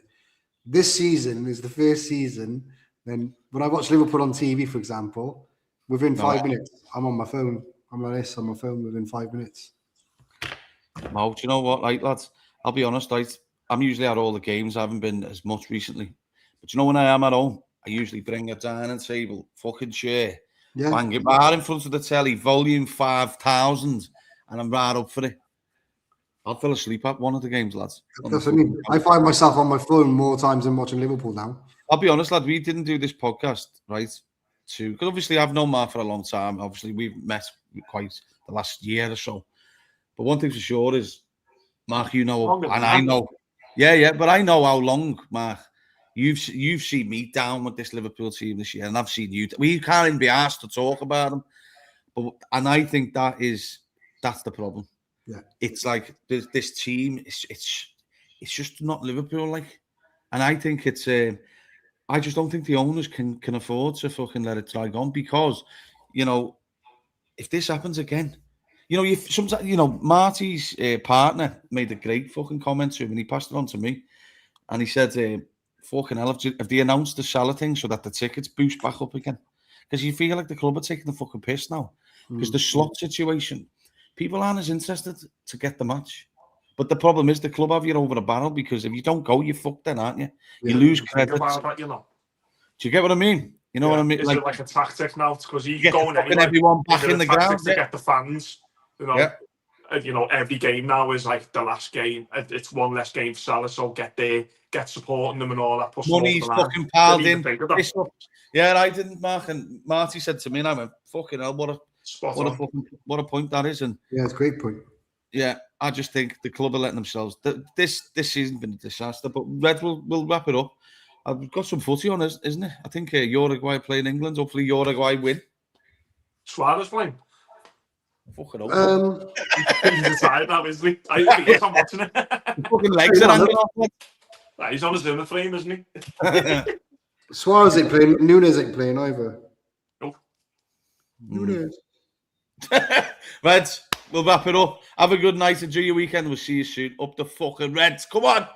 S3: This season is the first season. Then when I watch Liverpool on TV, for example, within 5 minutes, I'm on my phone. I'm like this on my phone within 5 minutes.
S1: No, do you know what, like, lads? I'll be honest, I'm usually at all the games. I haven't been as much recently. But when I am at home, I usually bring a dining table, fucking chair, bang it right in front of the telly, volume 5,000, and I'm right up for it. I'll fall asleep at one of the games, lads.
S3: That's what I mean. I find myself on my phone more times than watching Liverpool now.
S1: I'll be honest, lad, we didn't do this podcast, right? Because obviously I've known Mark for a long time. Obviously, we've met quite the last year or so. But one thing for sure is, Mark, and I know. Yeah, but I know how long, Mark, you've seen me down with this Liverpool team this year, and I've seen you. We can't even be asked to talk about them. And I think that's the problem.
S3: Yeah,
S1: it's like this team. It's just not Liverpool like, and I think it's. I just don't think the owners can afford to fucking let it drag on, because, if this happens again, sometimes Marty's partner made a great fucking comment to him, and he passed it on to me, and he said, "Fucking hell, have they announced the Salah thing so that the tickets boost back up again?" Because you feel like the club are taking the fucking piss now, because the slot situation. People aren't as interested to get the match, But the problem is the club have you over a barrel because if you don't go, you're fucked then, aren't you? You
S3: Yeah.
S1: lose
S2: Think
S1: credit.
S2: about that, you know.
S1: Do you get what I mean? You know what I mean?
S2: Is it like a tactic now? Because he's
S1: get
S2: going
S1: fucking
S2: anyway.
S1: everyone back
S2: Is it
S1: in
S2: a
S1: the
S2: tactic
S1: ground.
S2: to get the fans, you know?
S1: Yeah.
S2: You know, every game now is like the last game. It's one less game for Salah, so get there, get supporting them and all that. Push them over
S1: Money's
S2: the line.
S1: fucking piled
S2: Didn't
S1: in.
S2: even think of that.
S1: Yeah, I didn't, Mark. And Marty said to me, and I went, fucking hell, what a point that is. And
S3: Yeah, it's a great point.
S1: yeah, I just think the club are letting themselves. This season's been a disaster, but Red will wrap it up. I've got some footy on, isn't it? I think Uruguay playing England. Hopefully Uruguay win.
S2: Suarez playing.
S1: Fucking hell.
S2: He's decided now, isn't he? Yes, I'm watching it.
S1: Fucking legs are hanging off.
S2: He's on his Zimmer frame, isn't he?
S3: Suarez ain't playing. Nunes ain't playing either.
S2: Nope.
S3: Nunes.
S1: Reds, we'll wrap it up. Have a good night. Enjoy your weekend. We'll see you soon. Up the fucking Reds. Come on.